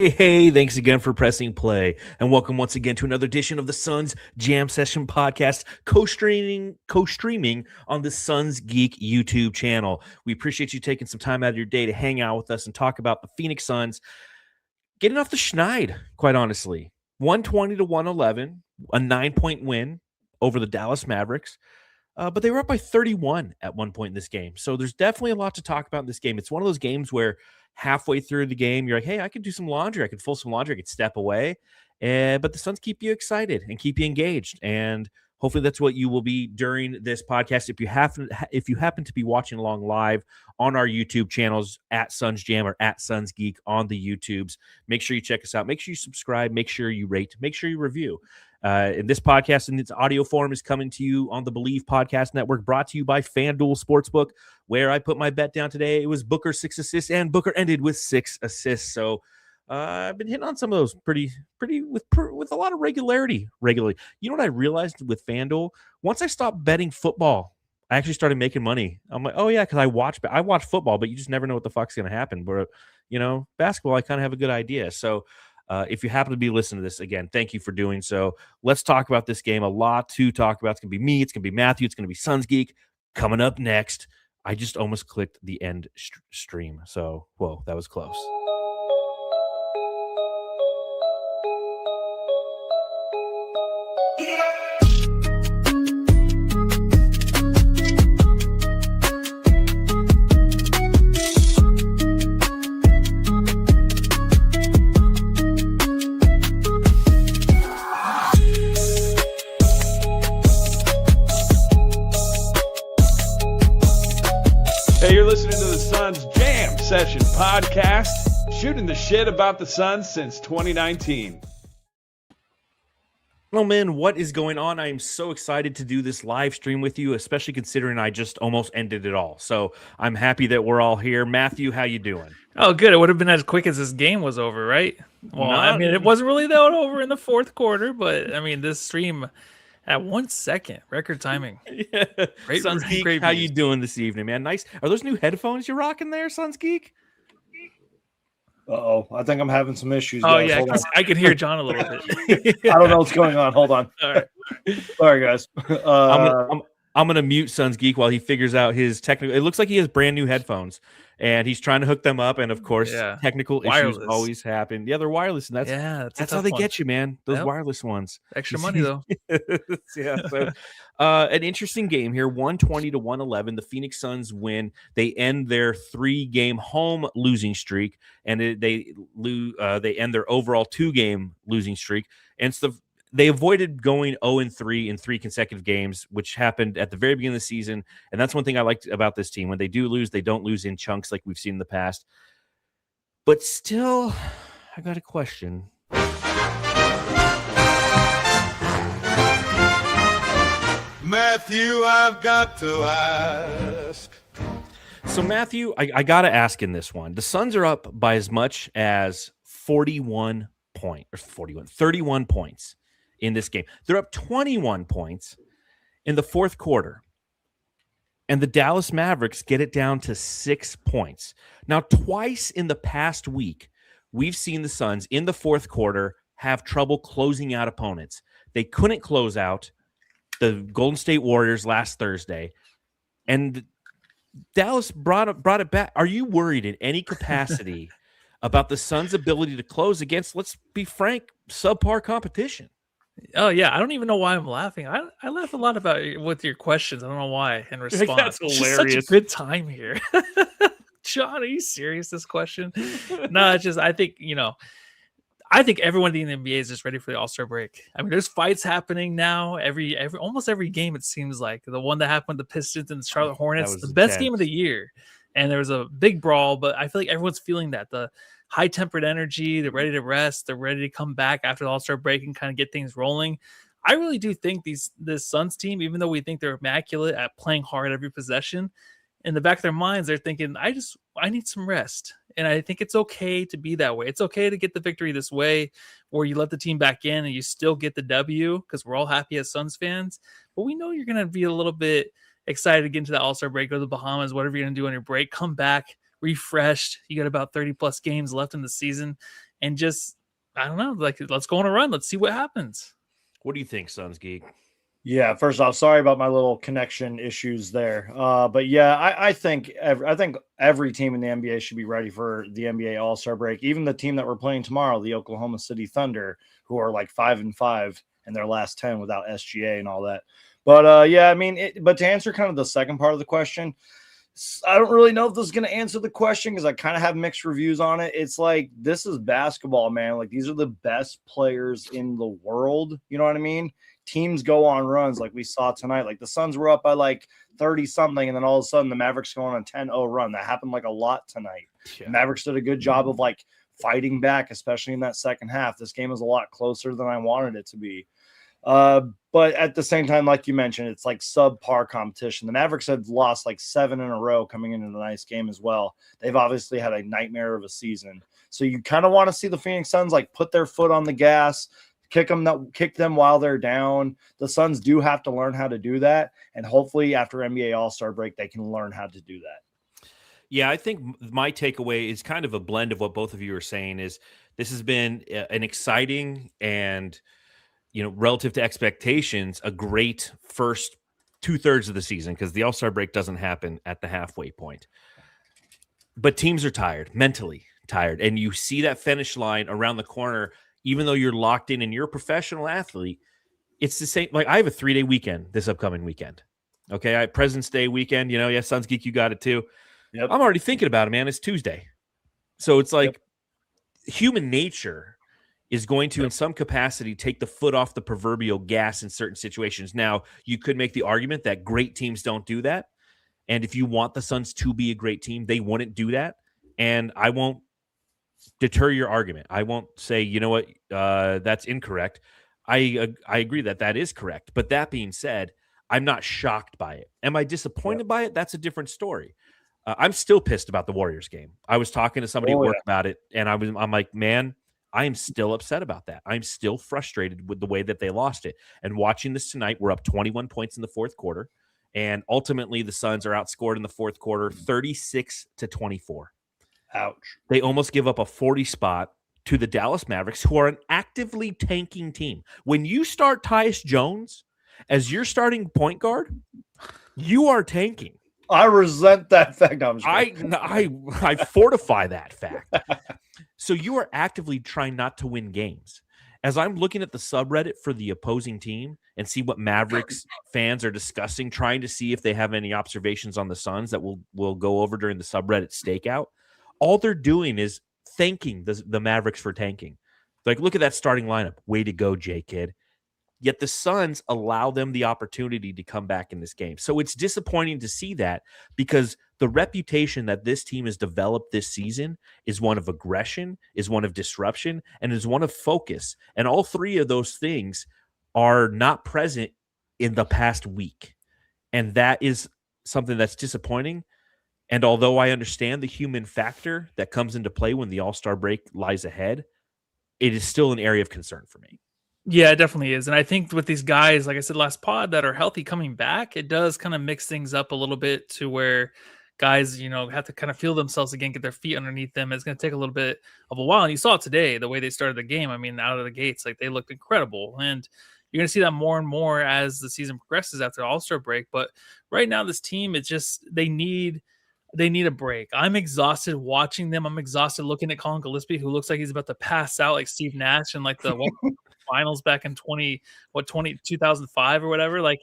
Hey, thanks again for pressing play, and welcome once again to another edition of the Suns Jam Session podcast, co-streaming on the Suns Geek YouTube channel. We appreciate you taking some time out of your day to hang out with us and talk about the Phoenix Suns getting off the schneid, quite honestly. 120 to 111, a 9-point win over the Dallas Mavericks. But they were up by 31 at one point in this game. So there's definitely a lot to talk about in this game. It's one of those games where halfway through the game, you're like, hey, I could do some laundry. I could fold some laundry. I could step away. But the Suns keep you excited and keep you engaged. And hopefully that's what you will be during this podcast. If you happen to be watching along live on our YouTube channels at Suns Jam or at Suns Geek on the YouTubes, make sure you check us out. Make sure you subscribe. Make sure you rate. Make sure you review. And this podcast in its audio form is coming to you on the BLEAV Podcast Network, brought to you by FanDuel Sportsbook, where I put my bet down today. It was Booker 6 assists, and Booker ended with 6 assists. So I've been hitting on some of those pretty with a lot of regularity. You know what I realized with FanDuel? Once I stopped betting football, I actually started making money. I'm like, oh yeah, because I watch football, but you just never know what the fuck's going to happen. But basketball, I kind of have a good idea. So. If you happen to be listening to this, again, thank you for doing so. Let's talk about this game. A lot to talk about. It's going to be me. It's going to be Matthew. It's going to be Suns Geek. Coming up next, I just almost clicked the end stream. So, whoa, that was close. Session podcast, shooting the shit about the Suns since 2019. Gentlemen, what is going on? I am so excited to do this live stream with you, especially considering I just almost ended it all. So I'm happy that we're all here. Matthew, how you doing? Oh, good. It would have been as quick as this game was over, right? Well, I mean, it wasn't really that over in the fourth quarter, but I mean, this stream at 1 second, record timing. Yeah. Great, Suns Geek, great how you doing this evening, man? Nice. Are those new headphones you're rocking there, Suns Geek? Uh-oh, I think I'm having some issues. Oh, guys. yeah, I can hear John a little bit. I don't know what's going on. Hold on. All right. Sorry, guys. I'm gonna mute Suns Geek while he figures out his technical. It looks like he has brand new headphones, and he's trying to hook them up. And of course, technical issues always happen. Yeah, they're wireless, and that's how they get you, man. Those wireless ones. Extra money though. Yeah. So, an interesting game here. 120 to 111. The Phoenix Suns win. They end their 3-game home losing streak, and they end their overall 2-game losing streak. And they avoided going 0-3 in 3 consecutive games, which happened at the very beginning of the season. And that's one thing I liked about this team. When they do lose, they don't lose in chunks like we've seen in the past. But still, I got a question. Matthew, I've got to ask. So, Matthew, I got to ask in this one. The Suns are up by as much as 31 points in this game. They're up 21 points in the fourth quarter. And the Dallas Mavericks get it down to 6 points. Now, twice in the past week, we've seen the Suns in the fourth quarter have trouble closing out opponents. They couldn't close out the Golden State Warriors last Thursday, and Dallas brought it back. Are you worried in any capacity about the Suns' ability to close against, let's be frank, subpar competition? Oh yeah, I don't even know why I'm laughing. I laugh a lot with your questions. I don't know why in response. That's hilarious. It's just such a good time here. John, are you serious? This question? No, it's just I think everyone in the NBA is just ready for the All-Star break. I mean, there's fights happening now. Almost every game it seems like. The one that happened with the Pistons and the Charlotte Hornets, the best game of the year. And there was a big brawl, but I feel like everyone's feeling that. The high-tempered energy, they're ready to rest, they're ready to come back after the All-Star break and kind of get things rolling. I really do think this Suns team, even though we think they're immaculate at playing hard every possession, in the back of their minds, they're thinking, I need some rest. And I think it's okay to be that way. It's okay to get the victory this way, where you let the team back in and you still get the W, because we're all happy as Suns fans. But we know you're going to be a little bit excited to get into the All-Star break, go to the Bahamas, whatever you're going to do on your break, come back refreshed. You got about 30 plus games left in the season. and just, I don't know, like, let's go on a run. Let's see what happens. What do you think, Suns Geek? Yeah, first off, sorry about my little connection issues there. But yeah, I think every team in the NBA should be ready for the NBA All-Star break. Even the team that we're playing tomorrow, the Oklahoma City Thunder, who are like 5-5 in their last 10 without SGA and all that. But yeah, I mean, but to answer kind of the second part of the question, I don't really know if this is going to answer the question because I kind of have mixed reviews on it. It's like, this is basketball, man. Like, these are the best players in the world. You know what I mean? Teams go on runs like we saw tonight. Like, the Suns were up by like 30 something, and then all of a sudden the Mavericks go on a 10-0 run. That happened like a lot tonight. Yeah. The Mavericks did a good job of like fighting back, especially in that second half. This game was a lot closer than I wanted it to be. But at the same time, like you mentioned, it's like subpar competition. The Mavericks have lost like 7 in a row coming into the nice game as well. They've obviously had a nightmare of a season. So you kind of want to see the Phoenix Suns like put their foot on the gas, kick them while they're down. The Suns do have to learn how to do that. And hopefully after NBA All-Star break, they can learn how to do that. Yeah, I think my takeaway is kind of a blend of what both of you are saying. Is this has been an exciting and, you know, relative to expectations, a great first 2/3 of the season, because the All-Star break doesn't happen at the halfway point. But teams are tired, mentally tired. And you see that finish line around the corner, even though you're locked in and you're a professional athlete. It's the same. Like, I have a 3-day weekend this upcoming weekend. Okay. President's Day weekend, you know, yeah, Suns Geek, you got it too. Yep. I'm already thinking about it, man. It's Tuesday. So it's like human nature is going to, in some capacity, take the foot off the proverbial gas in certain situations. Now, you could make the argument that great teams don't do that. And if you want the Suns to be a great team, they wouldn't do that. And I won't deter your argument. I won't say, you know what, that's incorrect. I agree that that is correct. But that being said, I'm not shocked by it. Am I disappointed by it? That's a different story. I'm still pissed about the Warriors game. I was talking to somebody at work about it, and I'm like, man, I am still upset about that. I'm still frustrated with the way that they lost it. And watching this tonight, we're up 21 points in the fourth quarter, and ultimately the Suns are outscored in the fourth quarter 36-24. Ouch. They almost give up a 40 spot to the Dallas Mavericks, who are an actively tanking team. When you start Tyus Jones as your starting point guard, you are tanking. I resent that fact. I fortify that fact. So you are actively trying not to win games. As I'm looking at the subreddit for the opposing team and see what Mavericks fans are discussing, trying to see if they have any observations on the Suns that we'll go over during the subreddit stakeout, all they're doing is thanking the Mavericks for tanking. Like, look at that starting lineup. Way to go, J-Kid. Yet the Suns allow them the opportunity to come back in this game. So it's disappointing to see that, because the reputation that this team has developed this season is one of aggression, is one of disruption, and is one of focus. And all three of those things are not present in the past week. And that is something that's disappointing. And although I understand the human factor that comes into play when the All-Star break lies ahead, it is still an area of concern for me. Yeah, it definitely is. And I think with these guys, like I said last pod, that are healthy coming back, it does kind of mix things up a little bit to where guys, you know, have to kind of feel themselves again, get their feet underneath them. It's going to take a little bit of a while. And you saw it today, the way they started the game. I mean, out of the gates, like, they looked incredible. And you're going to see that more and more as the season progresses after the All-Star break. But right now, this team, it's just, they need a break. I'm exhausted watching them. I'm exhausted looking at Colin Gillespie, who looks like he's about to pass out like Steve Nash in like the finals back in 2005 or whatever. Like,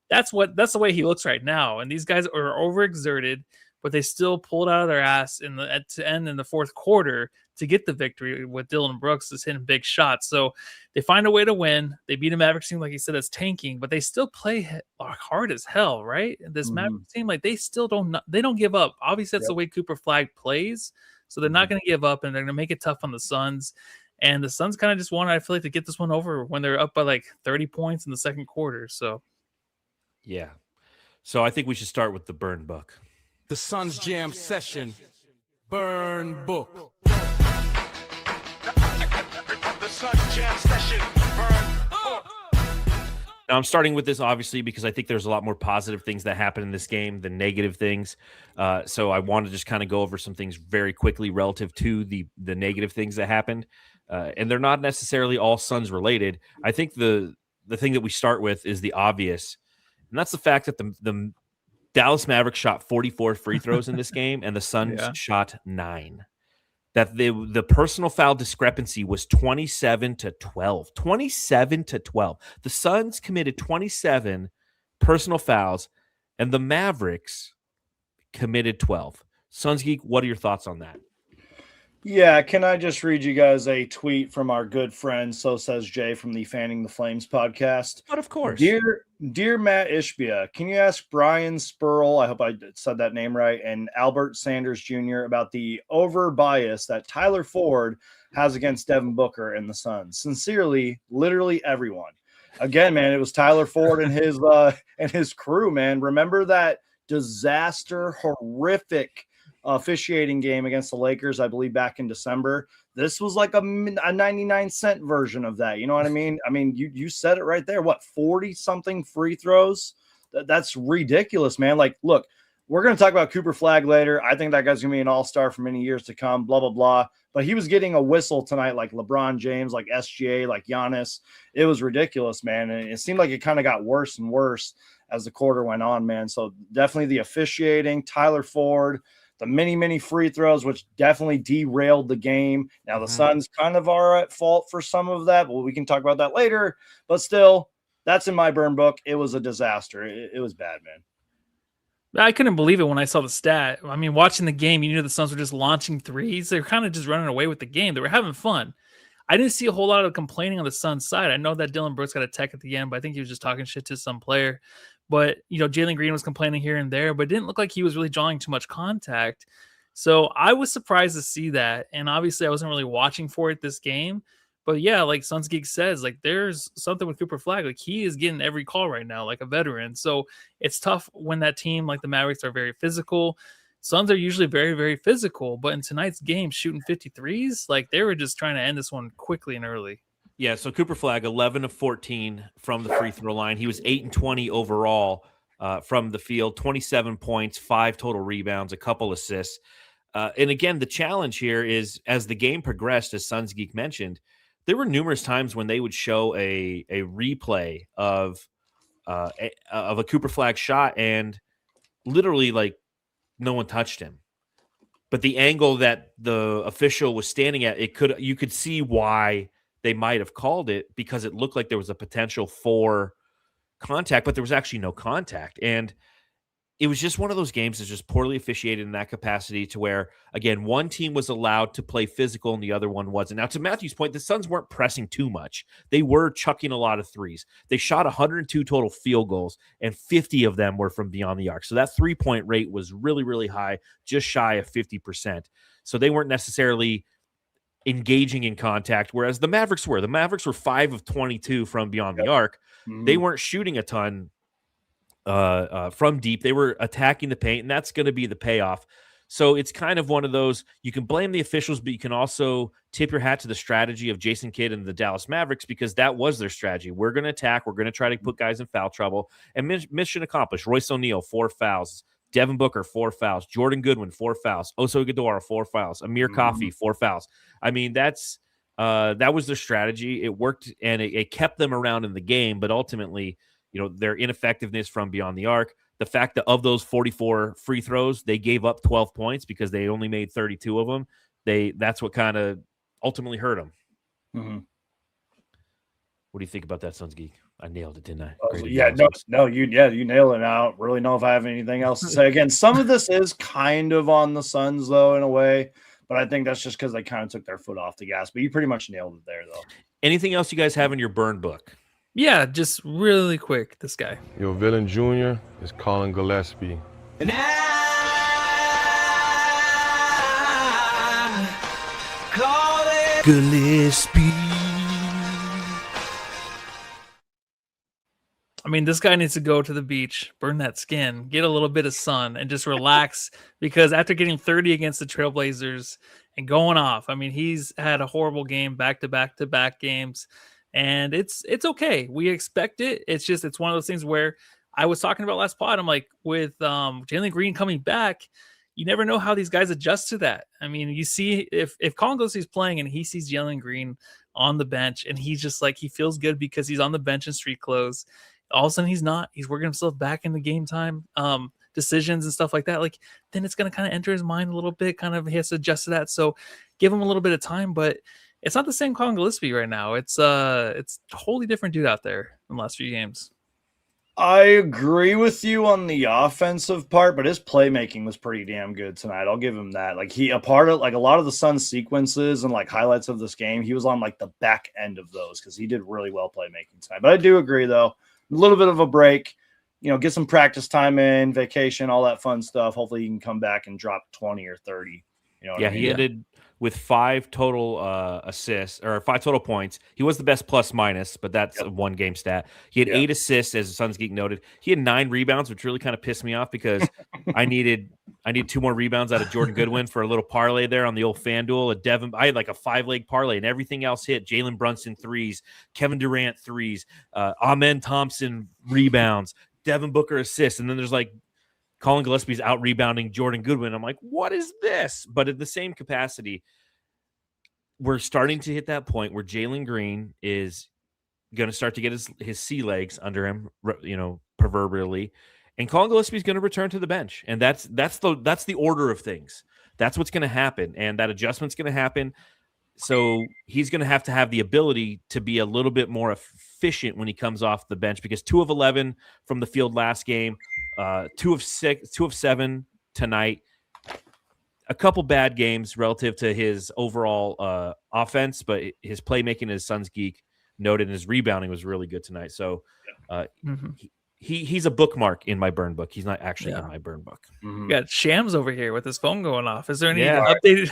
that's the way he looks right now. And these guys are overexerted, but they still pulled out of their ass to end in the fourth quarter to get the victory, with Dylan Brooks just hitting big shots. So they find a way to win. They beat a Mavericks team, like he said, that's tanking, but they still play hard as hell, right? This Mavericks team, like, they still don't give up. Obviously, that's the way Cooper Flagg plays. So they're not going to give up, and they're going to make it tough on the Suns. And the Suns kind of just wanted, I feel like, to get this one over when they're up by like 30 points in the second quarter. So, yeah. So I think we should start with the burn book. The Suns Jam Session Burn Book. The Suns Jam Session Burn Book. Now, I'm starting with this obviously because I think there's a lot more positive things that happen in this game than negative things. So I want to just kind of go over some things very quickly relative to the negative things that happened, and they're not necessarily all Suns related. I think the thing that we start with is the obvious, and that's the fact that the Dallas Mavericks shot 44 free throws in this game, and the Suns Yeah. shot 9. That the personal foul discrepancy was 27-12. 27-12. The Suns committed 27 personal fouls, and the Mavericks committed 12. Suns Geek, what are your thoughts on that? Yeah, can I just read you guys a tweet from our good friend, So Says Jay, from the Fanning the Flames podcast? But of course. Dear Matt Ishbia, can you ask Brian Spurl, I hope I said that name right, and Albert Sanders Jr. about the over bias that Tyler Ford has against Devin Booker and the Suns? Sincerely, literally everyone. Again, man, it was Tyler Ford and his crew, man. Remember that disaster, horrific officiating game against the Lakers, I believe, back in December. This was like a 99-cent version of that. You know what I mean? I mean, you said it right there. What, 40-something free throws? That's ridiculous, man. Like, look, we're going to talk about Cooper Flagg later. I think that guy's going to be an all-star for many years to come, blah, blah, blah. But he was getting a whistle tonight like LeBron James, like SGA, like Giannis. It was ridiculous, man. And it seemed like it kind of got worse and worse as the quarter went on, man. So definitely the officiating, Tyler Ford, the many free throws, which definitely derailed the game. Now, the Suns kind of are at fault for some of that, but we can talk about that later. But still, that's in my burn book. It was a disaster. It was bad, man. I couldn't believe it when I saw the stat. I mean, watching the game, you knew the Suns were just launching threes. They were kind of just running away with the game. They were having fun. I didn't see a whole lot of complaining on the Suns side. I know that Dylan Brooks got a tech at the end, but I think he was just talking shit to some player. But, you know, Jalen Green was complaining here and there, but it didn't look like he was really drawing too much contact. So I was surprised to see that. And obviously I wasn't really watching for it this game. But yeah, like Suns Geek says, like there's something with Cooper Flagg. Like he is getting every call right now, like a veteran. So it's tough when that team like the Mavericks are very physical. Suns are usually very physical. But in tonight's game, shooting 53s, like they were just trying to end this one quickly and early. Yeah, so Cooper Flagg, 11 of 14 from the free throw line. He was 8-20 overall from the field, 27 points, 5 total rebounds, a couple assists. And again, the challenge here is as the game progressed, as Suns Geek mentioned, there were numerous times when they would show a replay of a Cooper Flagg shot, and literally like no one touched him. But the angle that the official was standing at, you could see why they might have called it, because it looked like there was a potential for contact, but there was actually no contact. And it was just one of those games that's just poorly officiated in that capacity, to where, again, one team was allowed to play physical and the other one wasn't. Now, to Matthew's point, the Suns weren't pressing too much. They were chucking a lot of threes. They shot 102 total field goals, and 50 of them were from beyond the arc. So that three-point rate was really high, just shy of 50%. So they weren't necessarily engaging in contact, whereas the Mavericks were. The Mavericks were 5 of 22 from beyond the arc. They weren't shooting a ton from deep. They were attacking the paint, and that's going to be the payoff. So it's kind of one of those, you can blame the officials, but you can also tip your hat to the strategy of Jason Kidd and the Dallas Mavericks, because that was their strategy. We're going to attack. We're going to try to put guys in foul trouble, and mission accomplished. Royce O'Neal, 4 fouls. Devin Booker, 4 fouls. Jordan Goodwin, 4 fouls. Oso Iguodala, 4 fouls. Amir Coffey, 4 fouls. I mean, that was their strategy. It worked, and it kept them around in the game. But ultimately, you know, their ineffectiveness from beyond the arc, the fact that of those 44 free throws, they gave up 12 points because they only made 32 of them. That's what kind of ultimately hurt them. Mm-hmm. What do you think about that, Suns Geek? I nailed it, didn't I? You nailed it. I don't really know if I have anything else to say. Again, some of this is kind of on the Suns, though, in a way, but I think that's just because they kind of took their foot off the gas. But you pretty much nailed it there, though. Anything else you guys have in your burn book? Yeah, just really quick, this guy. Your villain junior is Colin Gillespie. And I call it Gillespie. I mean, this guy needs to go to the beach, burn that skin, get a little bit of sun, and just relax, because after getting 30 against the Trailblazers and going off, I mean, he's had a horrible game, back-to-back games, and it's okay. We expect it. It's one of those things where I was talking about last pod. I'm like, with Jalen Green coming back, you never know how these guys adjust to that. I mean, you see if Colin Gillespie's playing and he sees Jalen Green on the bench and he's just like, he feels good because he's on the bench in street clothes. All of a sudden he's not. He's working himself back in the game time decisions and stuff like that. Like, then it's going to kind of enter his mind a little bit. Kind of he has to adjust to that. So give him a little bit of time, but it's not the same Colin Gillespie right now. It's a totally different dude out there in the last few games. I agree with you on the offensive part, but his playmaking was pretty damn good tonight. I'll give him that. Like a lot of the Suns sequences and like highlights of this game, he was on like the back end of those because he did really well playmaking tonight. But I do agree though, a little bit of a break, get some practice time in, vacation, all that fun stuff. Hopefully he can come back and drop 20 or 30. He ended with 5 total assists or 5 total points. He was the best plus minus, but that's a one game stat. He had 8 assists, as Suns Geek noted. He had 9 rebounds, which really kind of pissed me off because I needed 2 more rebounds out of Jordan Goodwin for a little parlay there on the old FanDuel. I had like a 5-leg parlay and everything else hit. Jalen Brunson threes, Kevin Durant threes, Amen Thompson rebounds, Devin Booker assists, and then there's like Colin Gillespie's out rebounding Jordan Goodwin. I'm like, what is this? But at the same capacity, we're starting to hit that point where Jalen Green is going to start to get his sea legs under him, proverbially, and Colin Gillespie's going to return to the bench, and that's the order of things. That's what's going to happen, and that adjustment's going to happen. So he's going to have the ability to be a little bit more efficient when he comes off the bench because 2 of 11 from the field last game, 2 of 7 tonight. A couple bad games relative to his overall offense, but his playmaking, as Suns Geek noted, and his rebounding was really good tonight. So he's a bookmark in my burn book. He's not actually in my burn book. We got Shams over here with his phone going off. Is there any updated?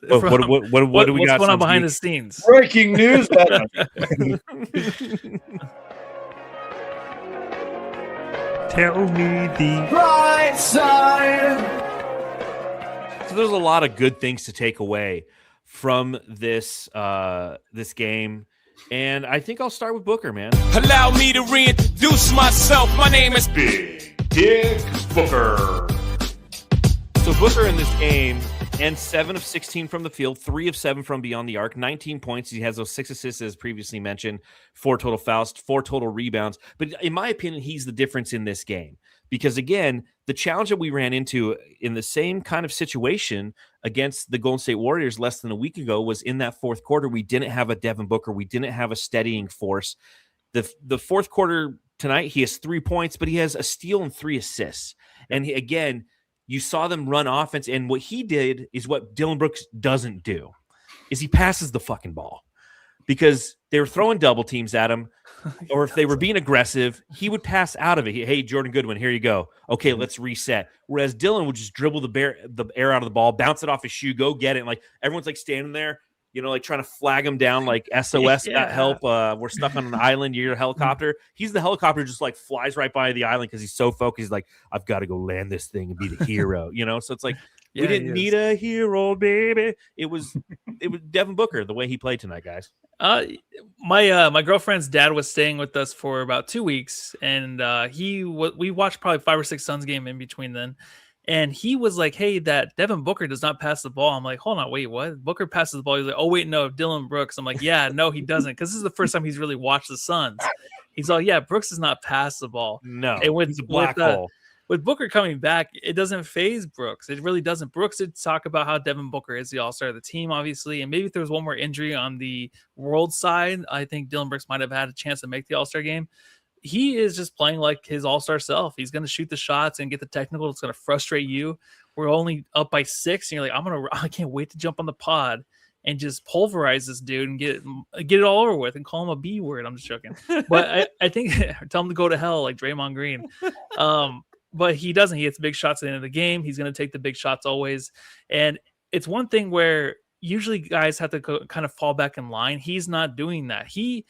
What do we got? What's going on behind the scenes? Breaking news. Tell me the right side. So there's a lot of good things to take away from this game. And I think I'll start with Booker, man. Allow me to reintroduce myself. My name is Big Dick Booker. So Booker in this game and 7 of 16 from the field, 3 of 7 from beyond the arc, 19 points. He has those 6 assists as previously mentioned, 4 total fouls, 4 total rebounds. But in my opinion, he's the difference in this game. Because again, the challenge that we ran into in the same kind of situation against the Golden State Warriors less than a week ago was in that fourth quarter. We didn't have a Devin Booker. We didn't have a steadying force. The fourth quarter tonight, he has 3 points, but he has a steal and 3 assists. And again, you saw them run offense, and what he did is what Dylan Brooks doesn't do, is he passes the fucking ball. Because they were throwing double teams at him, or if they were being aggressive, he would pass out of it. Hey, Jordan Goodwin, here you go. Okay, let's reset. Whereas Dylan would just dribble the air out of the ball, bounce it off his shoe, go get it. And like everyone's like standing there, like trying to flag him down, like SOS, got help. We're stuck on an island. You're a helicopter. He's the helicopter, just like flies right by the island because he's so focused. He's like, I've got to go land this thing and be the hero. So it's like we didn't need a hero, baby. It was Devin Booker the way he played tonight, guys. My girlfriend's dad was staying with us for about 2 weeks, and we watched probably 5 or 6 Suns game in between then. And he was like, hey, that Devin Booker does not pass the ball. I'm like, hold on, wait, what? Booker passes the ball. He's like, oh, wait, no, Dylan Brooks. I'm like, yeah, no, he doesn't. Because this is the first time he's really watched the Suns. He's all, yeah, Brooks does not pass the ball. No, and he's a black hole. With Booker coming back, it doesn't phase Brooks. It really doesn't. Brooks did talk about how Devin Booker is the all-star of the team, obviously. And maybe if there was one more injury on the world side, I think Dylan Brooks might have had a chance to make the all-star game. He is just playing like his all-star self. He's going to shoot the shots and get the technical. It's going to frustrate you. We're only up by 6, and you're like, I can't wait to jump on the pod and just pulverize this dude and get it all over with and call him a B word. I'm just joking. But I think tell him to go to hell like Draymond Green. But he doesn't. He hits big shots at the end of the game. He's going to take the big shots always. And it's one thing where usually guys have to kind of fall back in line. He's not doing that. He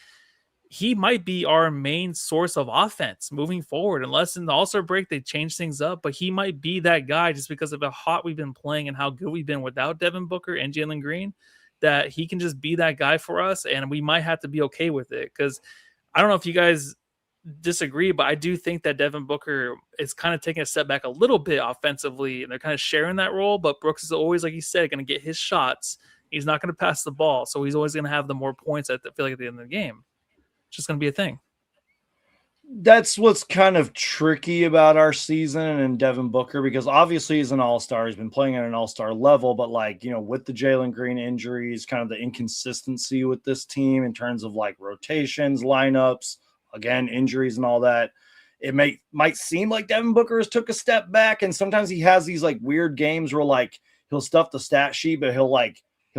might be our main source of offense moving forward, unless in the All-Star break they change things up. But he might be that guy just because of how hot we've been playing and how good we've been without Devin Booker and Jalen Green. that he can just be that guy for us, and we might have to be okay with it. Because I don't know if you guys disagree, but I do think that Devin Booker is kind of taking a step back a little bit offensively, and they're kind of sharing that role. But Brooks is always, like you said, going to get his shots. He's not going to pass the ball, so he's always going to have the more points. I feel like at the end of the game, it's just going to be a thing. That's what's kind of tricky about our season and Devin Booker, because obviously he's an all-star. He's been playing at an all-star level, but like, with the Jalen Green injuries, kind of the inconsistency with this team in terms of like rotations, lineups, again, injuries and all that, it might seem like Devin Booker has took a step back. And sometimes he has these like weird games where like he'll stuff the stat sheet, but he'll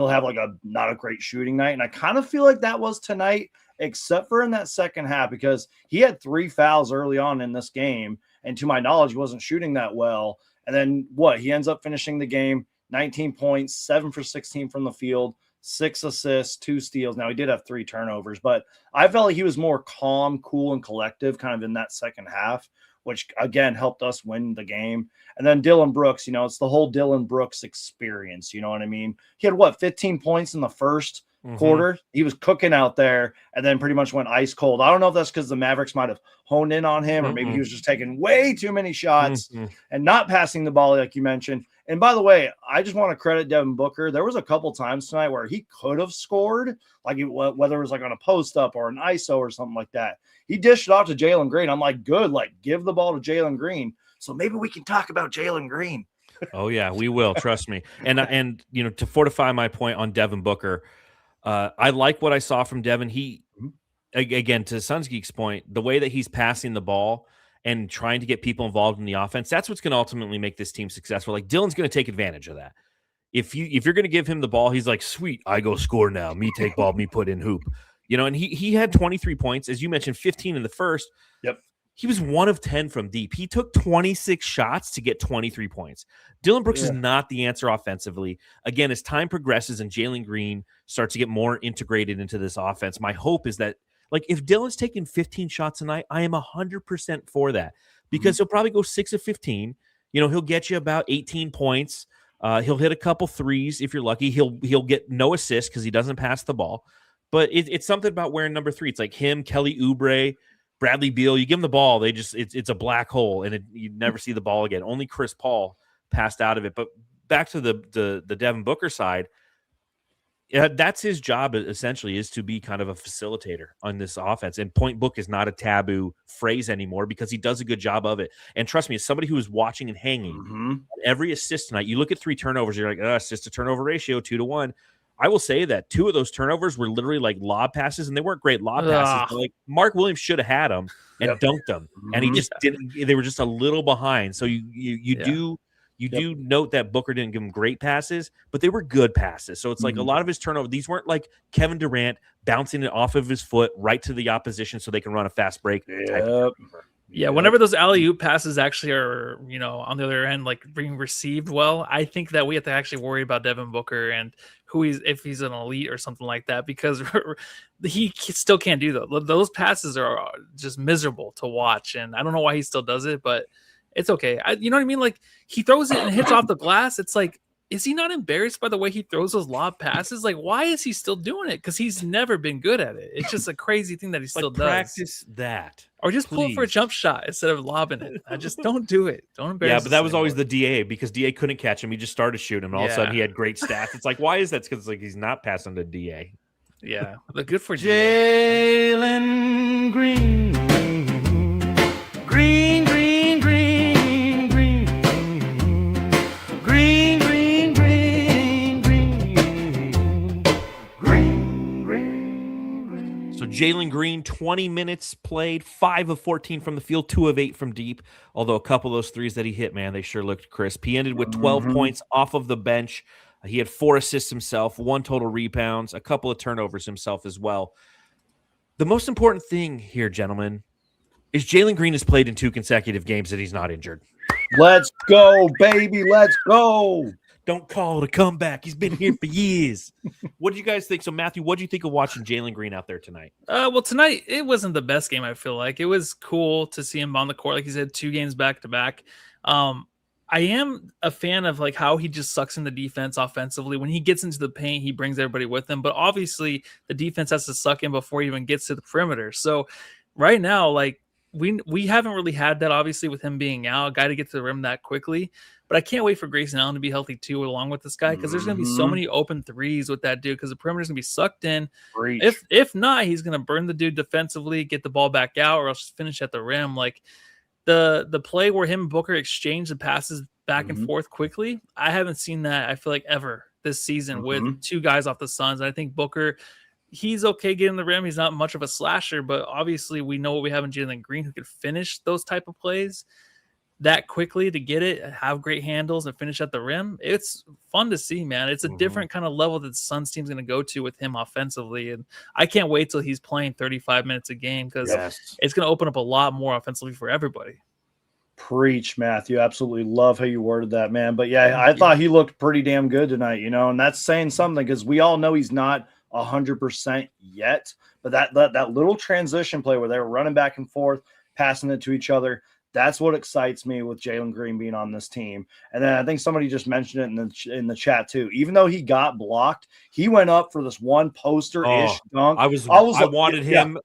have like a not a great shooting night. And I kind of feel like that was tonight, except for in that second half, because he had 3 fouls early on in this game. And to my knowledge, he wasn't shooting that well. And then he ends up finishing the game, 19 points, 7 for 16 from the field, 6 assists, 2 steals. Now he did have 3 turnovers, but I felt like he was more calm, cool, and collective kind of in that second half, which again helped us win the game. And then Dylan Brooks, it's the whole Dylan Brooks experience. You know what I mean? He had 15 points in the first quarter. He was cooking out there and then pretty much went ice cold. I don't know if that's because the Mavericks might have honed in on him, or maybe he was just taking way too many shots and not passing the ball, like you mentioned. And by the way, I just want to credit Devin Booker. There was a couple times tonight where he could have scored, like whether it was like on a post up or an ISO or something like that. He dished it off to Jalen Green. I'm like, good, like give the ball to Jalen Green. So maybe we can talk about Jalen Green. Oh yeah, we will. Trust me. And to fortify my point on Devin Booker, I like what I saw from Devin. He, again, to Suns Geek's point, the way that he's passing the ball and trying to get people involved in the offense, that's what's going to ultimately make this team successful. Like Dylan's going to take advantage of that. If you're going to give him the ball, he's like, sweet, I go score now. Me take ball, me put in hoop. And he had 23 points, as you mentioned, 15 in the first. Yep. He was 1 of 10 from deep. He took 26 shots to get 23 points. Dylan Brooks is not the answer offensively. Again, as time progresses and Jalen Green starts to get more integrated into this offense, my hope is that, like, if Dylan's taking 15 shots tonight, I am 100% for that, because he'll probably go 6 of 15. He'll get you about 18 points. He'll hit a couple threes if you're lucky. He'll get no assists because he doesn't pass the ball. But it's something about wearing number 3. It's like him, Kelly Oubre, Bradley Beal. You give them the ball, it's a black hole, and you never see the ball again. Only Chris Paul passed out of it. But back to the Devin Booker side, that's his job essentially, is to be kind of a facilitator on this offense. And point book is not a taboo phrase anymore because he does a good job of it. And trust me, as somebody who is watching and hanging every assist tonight, you look at 3 turnovers, you're like, assist to turnover ratio 2-1. I will say that 2 of those turnovers were literally like lob passes, and they weren't great lob passes. But like Mark Williams should have had them and dunked them, and he just didn't. They were just a little behind. So you do note that Booker didn't give him great passes, but they were good passes. So it's like a lot of his turnovers, these weren't like Kevin Durant bouncing it off of his foot right to the opposition so they can run a fast break. Yeah, whenever those alley-oop passes actually are, on the other end, like being received well, I think that we have to actually worry about Devin Booker and if he's an elite or something like that, because he still can't do those. Those passes are just miserable to watch, and I don't know why he still does it, but it's okay. You know what I mean? Like, he throws it and hits off the glass. It's like, is he not embarrassed by the way he throws those lob passes? Like, why is he still doing it? Because he's never been good at it. It's just a crazy thing that he still does. Practice that. Or just pull for a jump shot instead of lobbing it. I just don't do it. Don't embarrass. Yeah, but that was always the DA, because DA couldn't catch him. He just started shooting him, and all of a sudden he had great stats. It's like, why is that? It's because he's not passing to DA. Yeah, but good for Jalen Green. Green, green, green, green. Green, green, green, green. Green, green, green. So Jalen Green, 20 minutes played, 5 of 14 from the field, 2 of 8 from deep. Although a couple of those threes that he hit, man, they sure looked crisp. He ended with 12 points off of the bench. He had 4 assists himself, 1 total rebounds, a couple of turnovers himself as well. The most important thing here, gentlemen, is Jalen Green has played in 2 consecutive games that he's not injured. Let's go, baby. Let's go. Don't call it a comeback. He's been here for years. What do you guys think? So, Matthew, what do you think of watching Jalen Green out there tonight? Well, tonight, it wasn't the best game, I feel like. It was cool to see him on the court. Like you said, 2 games back to back. I am a fan of like how he just sucks in the defense offensively. When he gets into the paint, he brings everybody with him. But obviously, the defense has to suck in before he even gets to the perimeter. So right now, like we haven't really had that obviously with him being out, a guy to get to the rim that quickly. But I can't wait for Grayson Allen to be healthy too, along with this guy, because there's going to be so many open threes with that dude. Because the perimeter's going to be sucked in. Preach. If not, he's going to burn the dude defensively, get the ball back out, or else finish at the rim. Like the play where him and Booker exchange the passes back and forth quickly, I haven't seen that, I feel like, ever this season with two guys off the Suns. And I think Booker, he's okay getting the rim. He's not much of a slasher, but obviously we know what we have in Jalen Green, who could finish those type of plays that quickly to get it, have great handles, and finish at the rim. It's fun to see, man. It's a different kind of level that the Suns team's going to go to with him offensively. And I can't wait till he's playing 35 minutes a game, because it's going to open up a lot more offensively for everybody. Preach, Matthew. Absolutely love how you worded that, man. But yeah, I thought he looked pretty damn good tonight, and that's saying something, because we all know he's not 100% yet. But that little transition play where they were running back and forth, passing it to each other, that's what excites me with Jalen Green being on this team. And then I think somebody just mentioned it in the chat too. Even though he got blocked, he went up for this one poster-ish dunk. I wanted him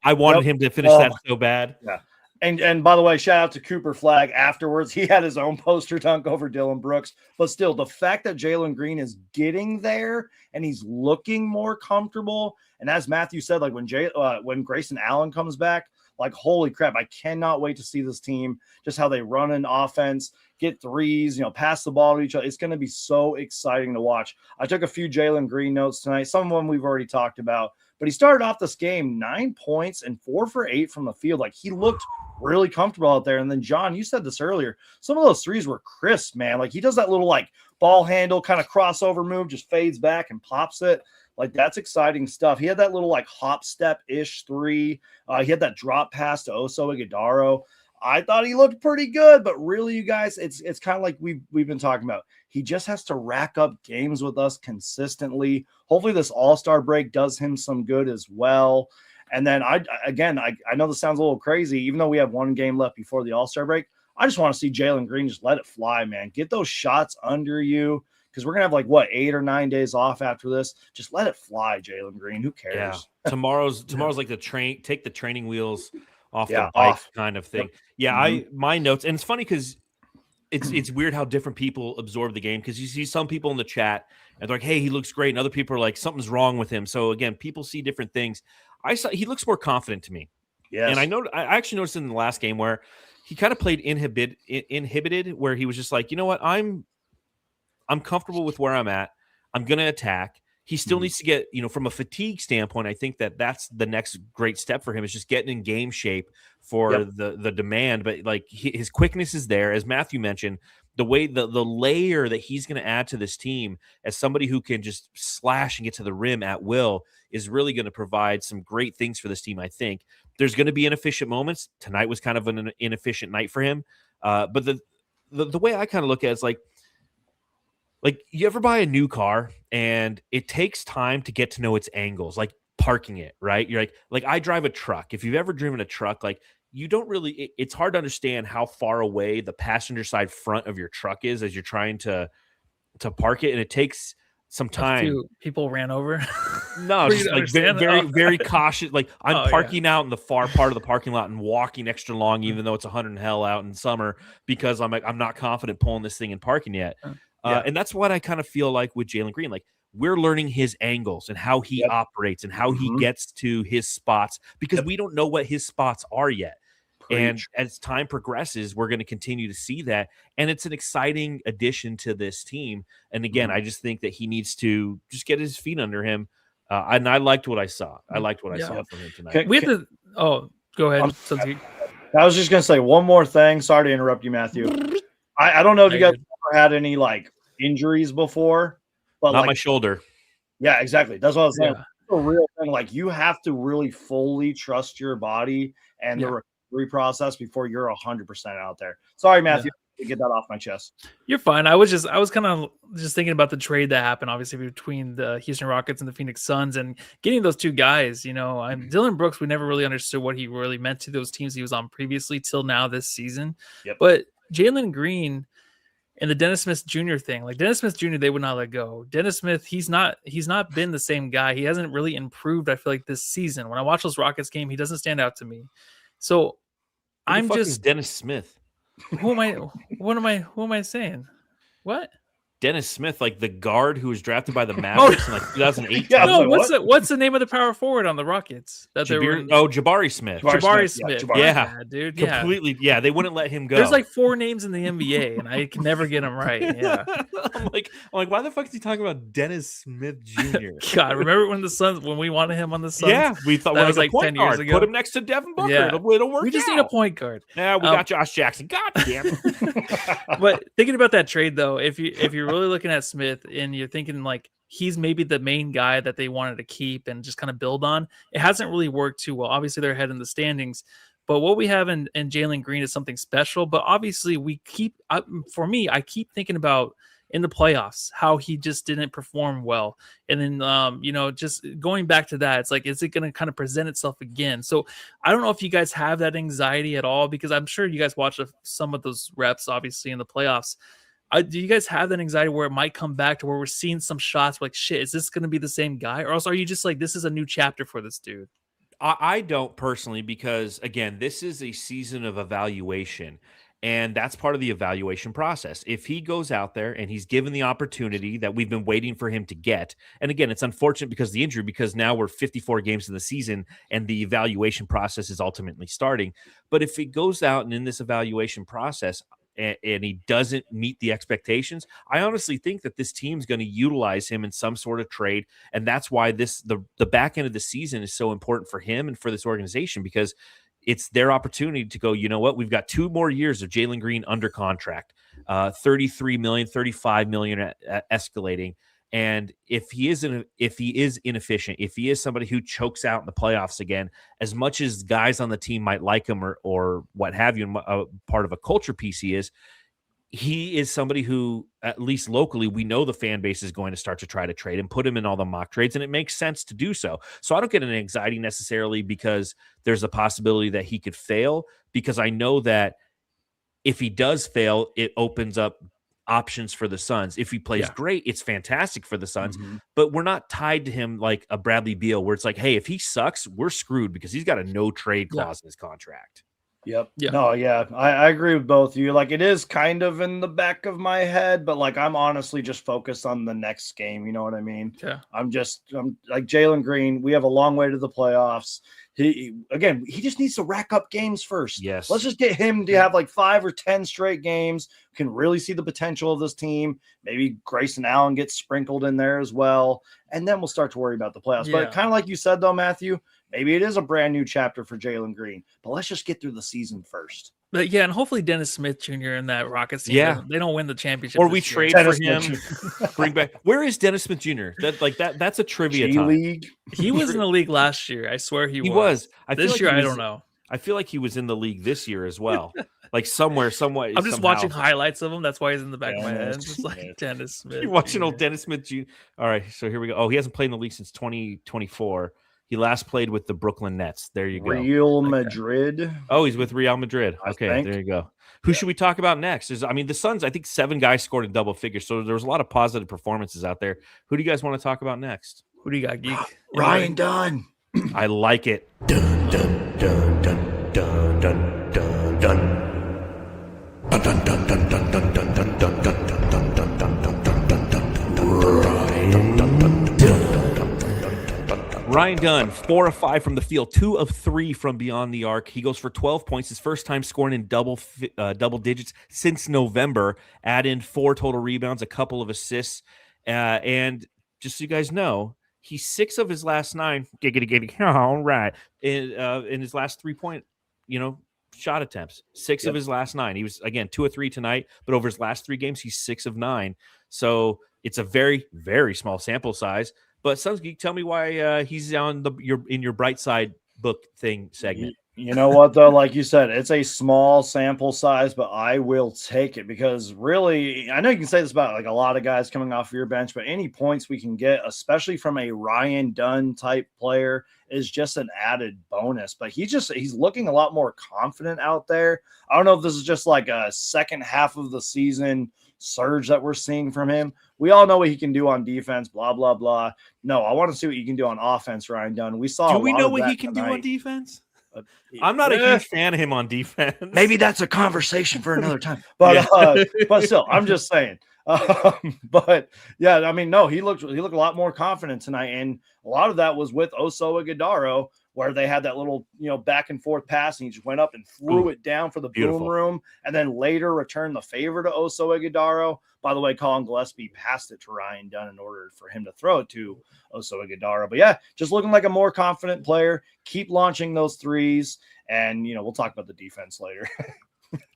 to finish that so bad. Yeah. And by the way, shout out to Cooper Flagg afterwards. He had his own poster dunk over Dylan Brooks. But still, the fact that Jalen Green is getting there and he's looking more comfortable. And as Matthew said, like when Grayson Allen comes back, like, holy crap, I cannot wait to see this team, just how they run an offense, get threes, pass the ball to each other. It's going to be so exciting to watch. I took a few Jalen Green notes tonight. Some of them we've already talked about. But he started off this game 9 points and 4 for 8 from the field. Like, he looked really comfortable out there. And then, John, you said this earlier. Some of those threes were crisp, man. Like, he does that little, like, ball handle kind of crossover move, just fades back and pops it. Like, that's exciting stuff. He had that little, like, hop step-ish three. He had that drop pass to Oso Ighodaro. I thought he looked pretty good, but really, you guys, it's kind of like we've been talking about. He just has to rack up games with us consistently. Hopefully this All-Star break does him some good as well. And then, I know this sounds a little crazy, even though we have one game left before the All-Star break. I just want to see Jalen Green just let it fly, man. Get those shots under you, because we're going to have, 8 or 9 days off after this. Just let it fly, Jalen Green. Who cares? Yeah. Tomorrow's like take the training wheels off the bike kind of thing. Yeah, my notes, and it's funny because it's weird how different people absorb the game, because you see some people in the chat and they're like, hey, he looks great, and other people are like, something's wrong with him. So again, people see different things. He looks more confident to me. Yes. And I actually noticed in the last game where he kind of played inhibited, where he was just like, you know what, I'm comfortable with where I'm at. I'm going to attack. He still needs to get, from a fatigue standpoint, I think that's the next great step for him, is just getting in game shape for the demand. But like, his quickness is there, as Matthew mentioned. The way the layer that he's going to add to this team as somebody who can just slash and get to the rim at will is really going to provide some great things for this team. I think there's going to be inefficient moments. Tonight was kind of an inefficient night for him. But the way I kind of look at it is like you ever buy a new car and it takes time to get to know its angles, like parking it, right? You're like I drive a truck. If you've ever driven a truck, like, you don't really, it's hard to understand how far away the passenger side front of your truck is as you're trying to park it. And it takes some time. People ran over. No, just like very cautious. Like, I'm parking out in the far part of the parking lot and walking extra long, even though it's 100 and hell out in summer, because I'm not confident pulling this thing and parking yet. And that's what I kind of feel like with Jalen Green. Like, we're learning his angles and how he operates and how he gets to his spots, because we don't know what his spots are yet. And as time progresses, we're going to continue to see that. And it's an exciting addition to this team. And again, I just think that he needs to just get his feet under him. And I liked what I saw. I saw from him tonight. Go ahead. I was just going to say one more thing. Sorry to interrupt you, Matthew. I don't know if you guys ever had any injuries before, but not my shoulder. Yeah, exactly. That's what I was saying. It's a real thing. Like, you have to really fully trust your body and the recovery process before you're 100% out there. Sorry, Matthew, to get that off my chest. You're fine. I was kind of just thinking about the trade that happened, obviously, between the Houston Rockets and the Phoenix Suns, and getting those two guys. Dylan Brooks, we never really understood what he really meant to those teams he was on previously till now this season. But Jalen Green, And the Dennis Smith Jr. thing, like Dennis Smith Jr., they would not let go. Dennis Smith, he's not been the same guy. He hasn't really improved. I feel like this season, when I watch those Rockets game, he doesn't stand out to me. So Who the fuck is Dennis Smith. who am I saying? What? Dennis Smith, like the guard who was drafted by the Mavs in like 2008. Yeah, No, like, what's the name of the power forward on the Rockets? That they were Jabari Smith. Jabari Smith. Jabari. Yeah, dude. Yeah. Completely. Yeah, they wouldn't let him go. There's like 4 names in the NBA, and I can never get them right. Yeah. I'm like, why the fuck is he talking about Dennis Smith Jr.? God, remember when we wanted him on the Suns? Yeah, we thought That was was like 10 years ago. Put him next to Devin Booker. Yeah. It'll work. We just out. need a point guard. Yeah, we got Josh Jackson. God damn it. But thinking about that trade though, if you're really looking at Smith and you're thinking like he's maybe the main guy that they wanted to keep and just kind of build on, it hasn't really worked too well. Obviously, they're ahead in the standings, but what we have in Jalen Green is something special. But obviously, for me, I keep thinking about in the playoffs how he just didn't perform well, and then just going back to that, it's like, is it going to kind of present itself again? So I don't know if you guys have that anxiety at all, because I'm sure you guys watched some of those reps obviously in the playoffs. Do you guys have that anxiety where it might come back to where we're seeing some shots like, shit, is this going to be the same guy? Or else are you just like, this is a new chapter for this dude? I don't personally, because again, this is a season of evaluation, and that's part of the evaluation process. If he goes out there and he's given the opportunity that we've been waiting for him to get, and again, it's unfortunate because of the injury, because now we're 54 games in the season and the evaluation process is ultimately starting. But if he goes out and in this evaluation process, and he doesn't meet the expectations, I honestly think that this team's going to utilize him in some sort of trade. And that's why the back end of the season is so important for him and for this organization, because it's their opportunity to go, you know what, we've got 2 more years of Jalen Green under contract, 33 million, 35 million escalating. And if he is inefficient, if he is somebody who chokes out in the playoffs again, as much as guys on the team might like him or what have you, part of a culture piece he is somebody who, at least locally, we know the fan base is going to start to try to trade and put him in all the mock trades, and it makes sense to do so. So I don't get an anxiety necessarily because there's a possibility that he could fail, because I know that if he does fail, it opens up options for the Suns. If he plays great, it's fantastic for the Suns, but we're not tied to him like a Bradley Beal, where it's like, hey, if he sucks, we're screwed because he's got a no trade clause in his contract. Yep. Yeah. No, yeah. I agree with both of you. Like, it is kind of in the back of my head, but like, I'm honestly just focused on the next game. You know what I mean? Yeah. I'm like Jalen Green. We have a long way to the playoffs. He just needs to rack up games first. Yes. Let's just get him to have like 5 or 10 straight games. We can really see the potential of this team. Maybe Grayson Allen gets sprinkled in there as well. And then we'll start to worry about the playoffs. Yeah. But kind of like you said, though, Matthew, maybe it is a brand new chapter for Jalen Green, but let's just get through the season first. But yeah, and hopefully Dennis Smith Jr. and that Rockets team, they don't win the championship. Or we this year. trade for him, bring back. Where is Dennis Smith Jr.? That's a trivia time. League. He was in the league last year. I swear he was. This year, I don't know. I feel like he was in the league this year as well. Like somewhere, someway. I'm just watching highlights of him. That's why he's in the back of my head. Just like Dennis Smith. You're watching old Dennis Smith Jr. All right, so here we go. Oh, he hasn't played in the league since 2024. He last played with the Brooklyn Nets. There you go. Real Madrid. Oh, he's with Real Madrid. Okay, there you go. Who should we talk about next? The Suns, I think 7 guys scored in double figures, so there was a lot of positive performances out there. Who do you guys want to talk about next? Who do you got, Geek? Ryan Dunn. I like it. Dun dun dun dun dun dun dun dun. Dun dun dun dun dun dun dun dun dun dun dun dun dun dun dun dun Ryan Dunn, 4 of 5 from the field, 2 of 3 from beyond the arc. He goes for 12 points, his first time scoring in double digits since November. Add in 4 total rebounds, a couple of assists, and just so you guys know, he's 6 of his last 9. All right, in his last 3-point, shot attempts. 6 of his last 9. He was again 2 of 3 tonight, but over his last 3 games, he's 6 of 9. So it's a very, very small sample size. But Suns Geek, tell me why he's on your bright side book thing segment. You know what, though? Like you said, it's a small sample size, but I will take it because really, I know you can say this about like a lot of guys coming off of your bench, but any points we can get, especially from a Ryan Dunn type player, is just an added bonus. But he's looking a lot more confident out there. I don't know if this is just like a second half of the season surge that we're seeing from him. We all know what he can do on defense, blah, blah, blah. No, I want to see what you can do on offense, Ryan Dunn. We saw Do a we lot know of what that he can do on tonight. defense? I'm not a huge fan of him on defense. Maybe that's a conversation for another time. But but still, I'm just saying. But yeah, I mean, no, he looked a lot more confident tonight, and a lot of that was with Oso Ighodaro, where they had that little back and forth pass, and he just went up and threw it down for the boom room, and then later returned the favor to Oso Ighodaro. By the way, Colin Gillespie passed it to Ryan Dunn in order for him to throw it to Oso Ighodaro. But yeah, just looking like a more confident player. Keep launching those threes, and we'll talk about the defense later.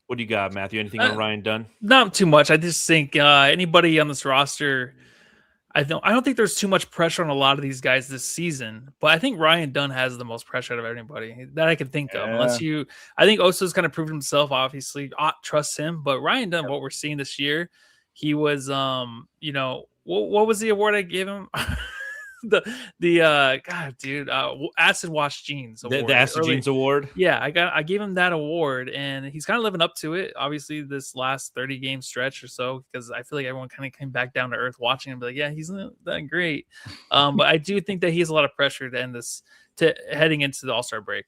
What do you got, Matthew? Anything on Ryan Dunn? Not too much. I just think anybody on this roster, I don't think there's too much pressure on a lot of these guys this season, but I think Ryan Dunn has the most pressure out of anybody that I can think of. I think Oso's kind of proved himself, obviously, trust him, but Ryan Dunn, what we're seeing this year, he was, what was the award I gave him? Acid Wash Jeans Award. The Acid Jeans Award. Yeah, I gave him that award, and he's kind of living up to it. Obviously, this last 30 game stretch or so, because I feel like everyone kind of came back down to earth watching him, be like, yeah, he's not that great. But I do think that he has a lot of pressure to end this, to heading into the All-Star break.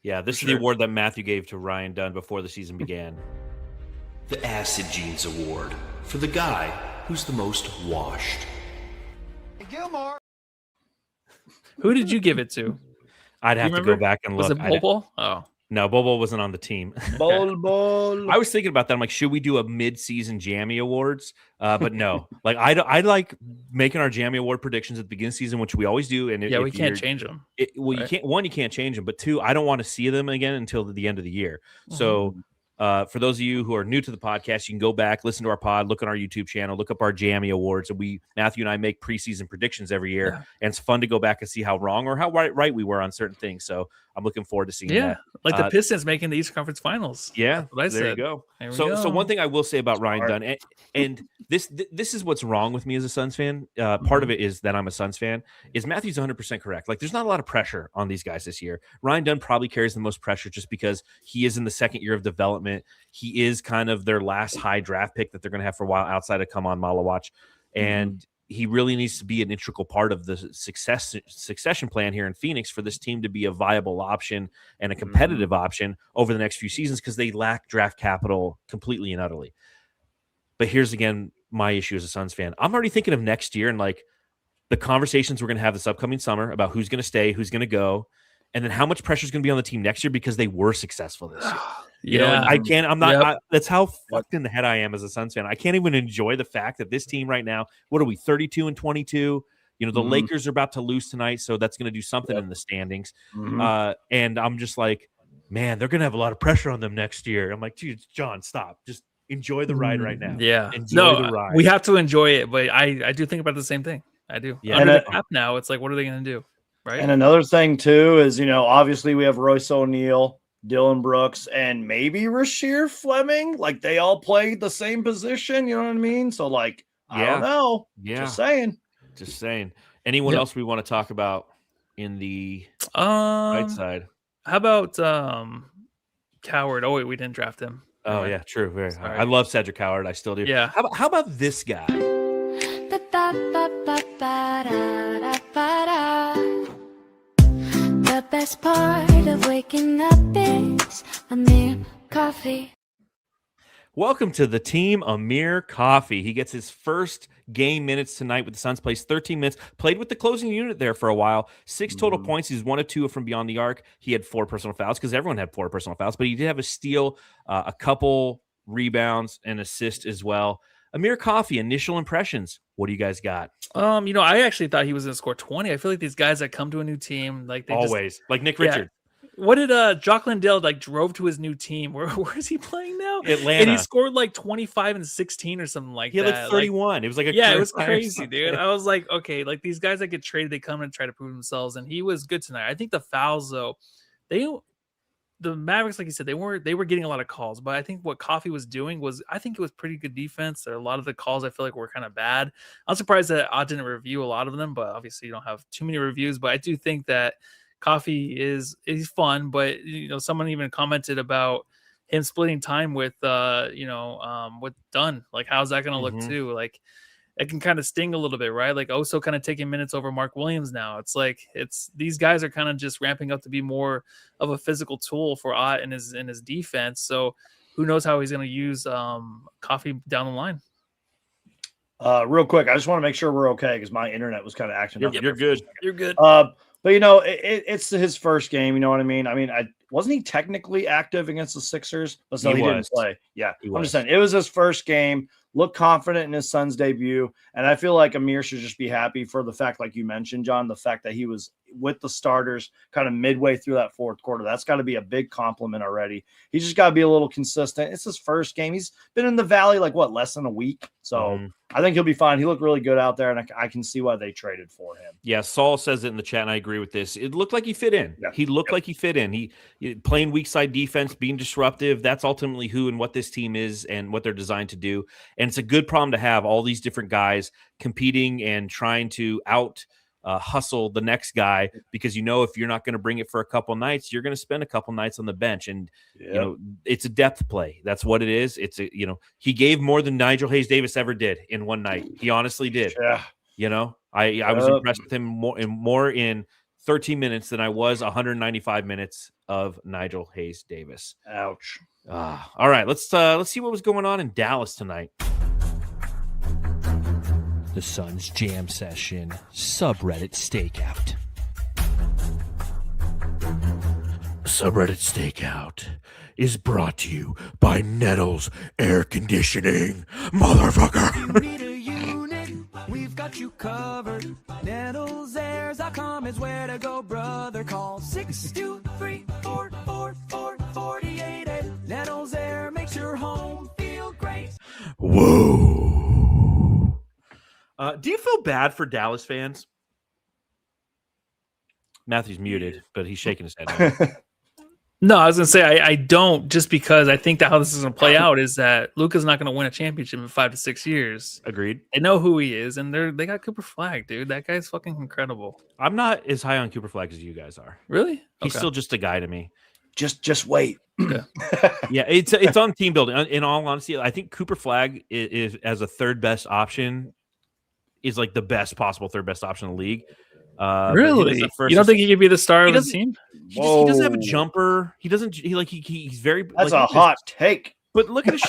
Yeah, this is the award that Matthew gave to Ryan Dunn before the season began. The Acid Jeans Award for the guy who's the most washed. Gilmore. Who did you give it to? I'd have to go back and look. Was it Bobo? Oh. No, Bobo wasn't on the team. Bol. I was thinking about that. I'm like, should we do a mid-season Jammy Awards? But no. Like, I like making our Jammy Award predictions at the beginning of the season, which we always do. And we can't change them. You can't. One, you can't change them. But two, I don't want to see them again until the end of the year. So for those of you who are new to the podcast, you can go back, listen to our pod, look on our YouTube channel, look up our Jammy Awards. And Matthew and I make preseason predictions every year. Yeah. And it's fun to go back and see how wrong or how right we were on certain things. So I'm looking forward to seeing that. Yeah, like the Pistons making the Eastern Conference Finals. Yeah, there you go. So one thing I will say about Ryan Dunn, and this is what's wrong with me as a Suns fan. Part of it is that I'm a Suns fan. Is Matthew's 100% correct? Like, there's not a lot of pressure on these guys this year. Ryan Dunn probably carries the most pressure just because he is in the second year of development. He is kind of their last high draft pick that they're going to have for a while outside of Come On Malawach, and he really needs to be an integral part of the succession plan here in Phoenix for this team to be a viable option and a competitive option over the next few seasons, because they lack draft capital completely and utterly. But here's again my issue as a Suns fan. I'm already thinking of next year and like the conversations we're going to have this upcoming summer about who's going to stay, who's going to go, and then how much pressure is going to be on the team next year because they were successful this year. You know, and that's how fucked in the head I am as a Suns fan. I can't even enjoy the fact that this team right now, what are we, 32-22? You know, the Lakers are about to lose tonight, so that's going to do something in the standings. And I'm just like, man, they're going to have a lot of pressure on them next year. I'm like, dude, John, stop. Just enjoy the ride right now. Yeah. Enjoy the ride. We have to enjoy it, but I do think about the same thing. I do. Yeah. Under the cap now, it's like, what are they going to do? Right. And another thing, too, is, you know, obviously we have Royce O'Neal, Dylan Brooks, and maybe Rasheer Fleming. Like, they all play the same position. You know what I mean? So, like, I don't know. Yeah. Just saying. Anyone else we want to talk about in the right side? How about Coward? Oh, wait, we didn't draft him. Oh, yeah, true. Very high. I love Cedric Coward. I still do. Yeah. How about this guy? The best part of waking up is Amir Coffee. Welcome to the team, Amir Coffee. He gets his first game minutes tonight with the Suns, plays 13 minutes, played with the closing unit there for a while, 6 total points. He's 1 of 2 from beyond the arc. He had 4 personal fouls because everyone had 4 personal fouls, but he did have a steal, a couple rebounds, and assist as well. Amir Coffee, initial impressions. What do you guys got? You know, I actually thought he was going to score 20. I feel like these guys that come to a new team, like they always like Nick Richards. What did Jock Landale drove to his new team? Where is he playing now? Atlanta. And he scored like 25 and 16 or something like that. He had like 31. It was like it was crazy, dude. I was like, okay, like these guys that get traded, they come and try to prove themselves, and he was good tonight. I think the fouls though, the Mavericks, like you said, they were getting a lot of calls, but I think what Coffee was doing was, I think it was pretty good defense. There are a lot of the calls I feel like were kind of bad. I'm surprised that I didn't review a lot of them, but obviously you don't have too many reviews. But I do think that Coffee he's fun, but you know, someone even commented about him splitting time with with Dunn. Like, how's that going to look too? Like, it can kind of sting a little bit, right? Like Oso kind of taking minutes over Mark Williams now. It's like these guys are kind of just ramping up to be more of a physical tool for Ott in his defense. So who knows how he's going to use Coffee down the line. Real quick, I just want to make sure we're okay because my internet was kind of acting up. You're good. You're good. But it's his first game. You know what I mean? Wasn't he technically active against the Sixers? But still, he didn't play. Yeah, I'm just saying it was his first game. Looked confident in his son's debut, and I feel like Amir should just be happy for the fact, like you mentioned, John, the fact that he was with the starters kind of midway through that fourth quarter. That's got to be a big compliment already. He's just got to be a little consistent. It's his first game. He's been in the Valley less than a week, so I think he'll be fine. He looked really good out there, and I can see why they traded for him. Yeah, Saul says it in the chat, and I agree with this. It looked like he fit in. Yeah. He looked like he fit in. He playing weak side defense, being disruptive. That's ultimately who and what this team is and what they're designed to do. And it's a good problem to have, all these different guys competing and trying to hustle the next guy, because if you're not going to bring it for a couple nights, you're going to spend a couple nights on the bench, and it's a depth play. That's what it is. It's he gave more than Nigel Hayes-Davis ever did in one night. He honestly did. Yeah. I was impressed with him more in 13 minutes than I was 195 minutes of Nigel Hayes-Davis. Ouch. All right, let's see what was going on in Dallas tonight. The Suns Jam Session subreddit stakeout. Subreddit Stakeout is brought to you by Nettles Air Conditioning, motherfucker. You need a unit, we've got you covered. NettlesAir.com is where to go, brother. Call 623-444-488. Nettles Air makes your home feel great. Whoa. Do you feel bad for Dallas fans? Matthew's muted, but he's shaking his head. No, I was going to say I don't, just because I think that how this is going to play out is that Luka's not going to win a championship in 5 to 6 years. Agreed. They know who he is, and they got Cooper Flagg, dude. That guy's fucking incredible. I'm not as high on Cooper Flagg as you guys are. Really? He's still just a guy to me. Just wait. Yeah, it's on team building. In all honesty, I think Cooper Flagg is as a third best option is like the best possible third best option in the league. Really? You don't think he could be the star of the team? He doesn't have a jumper. He doesn't. He's very. That's a hot take. But look at his.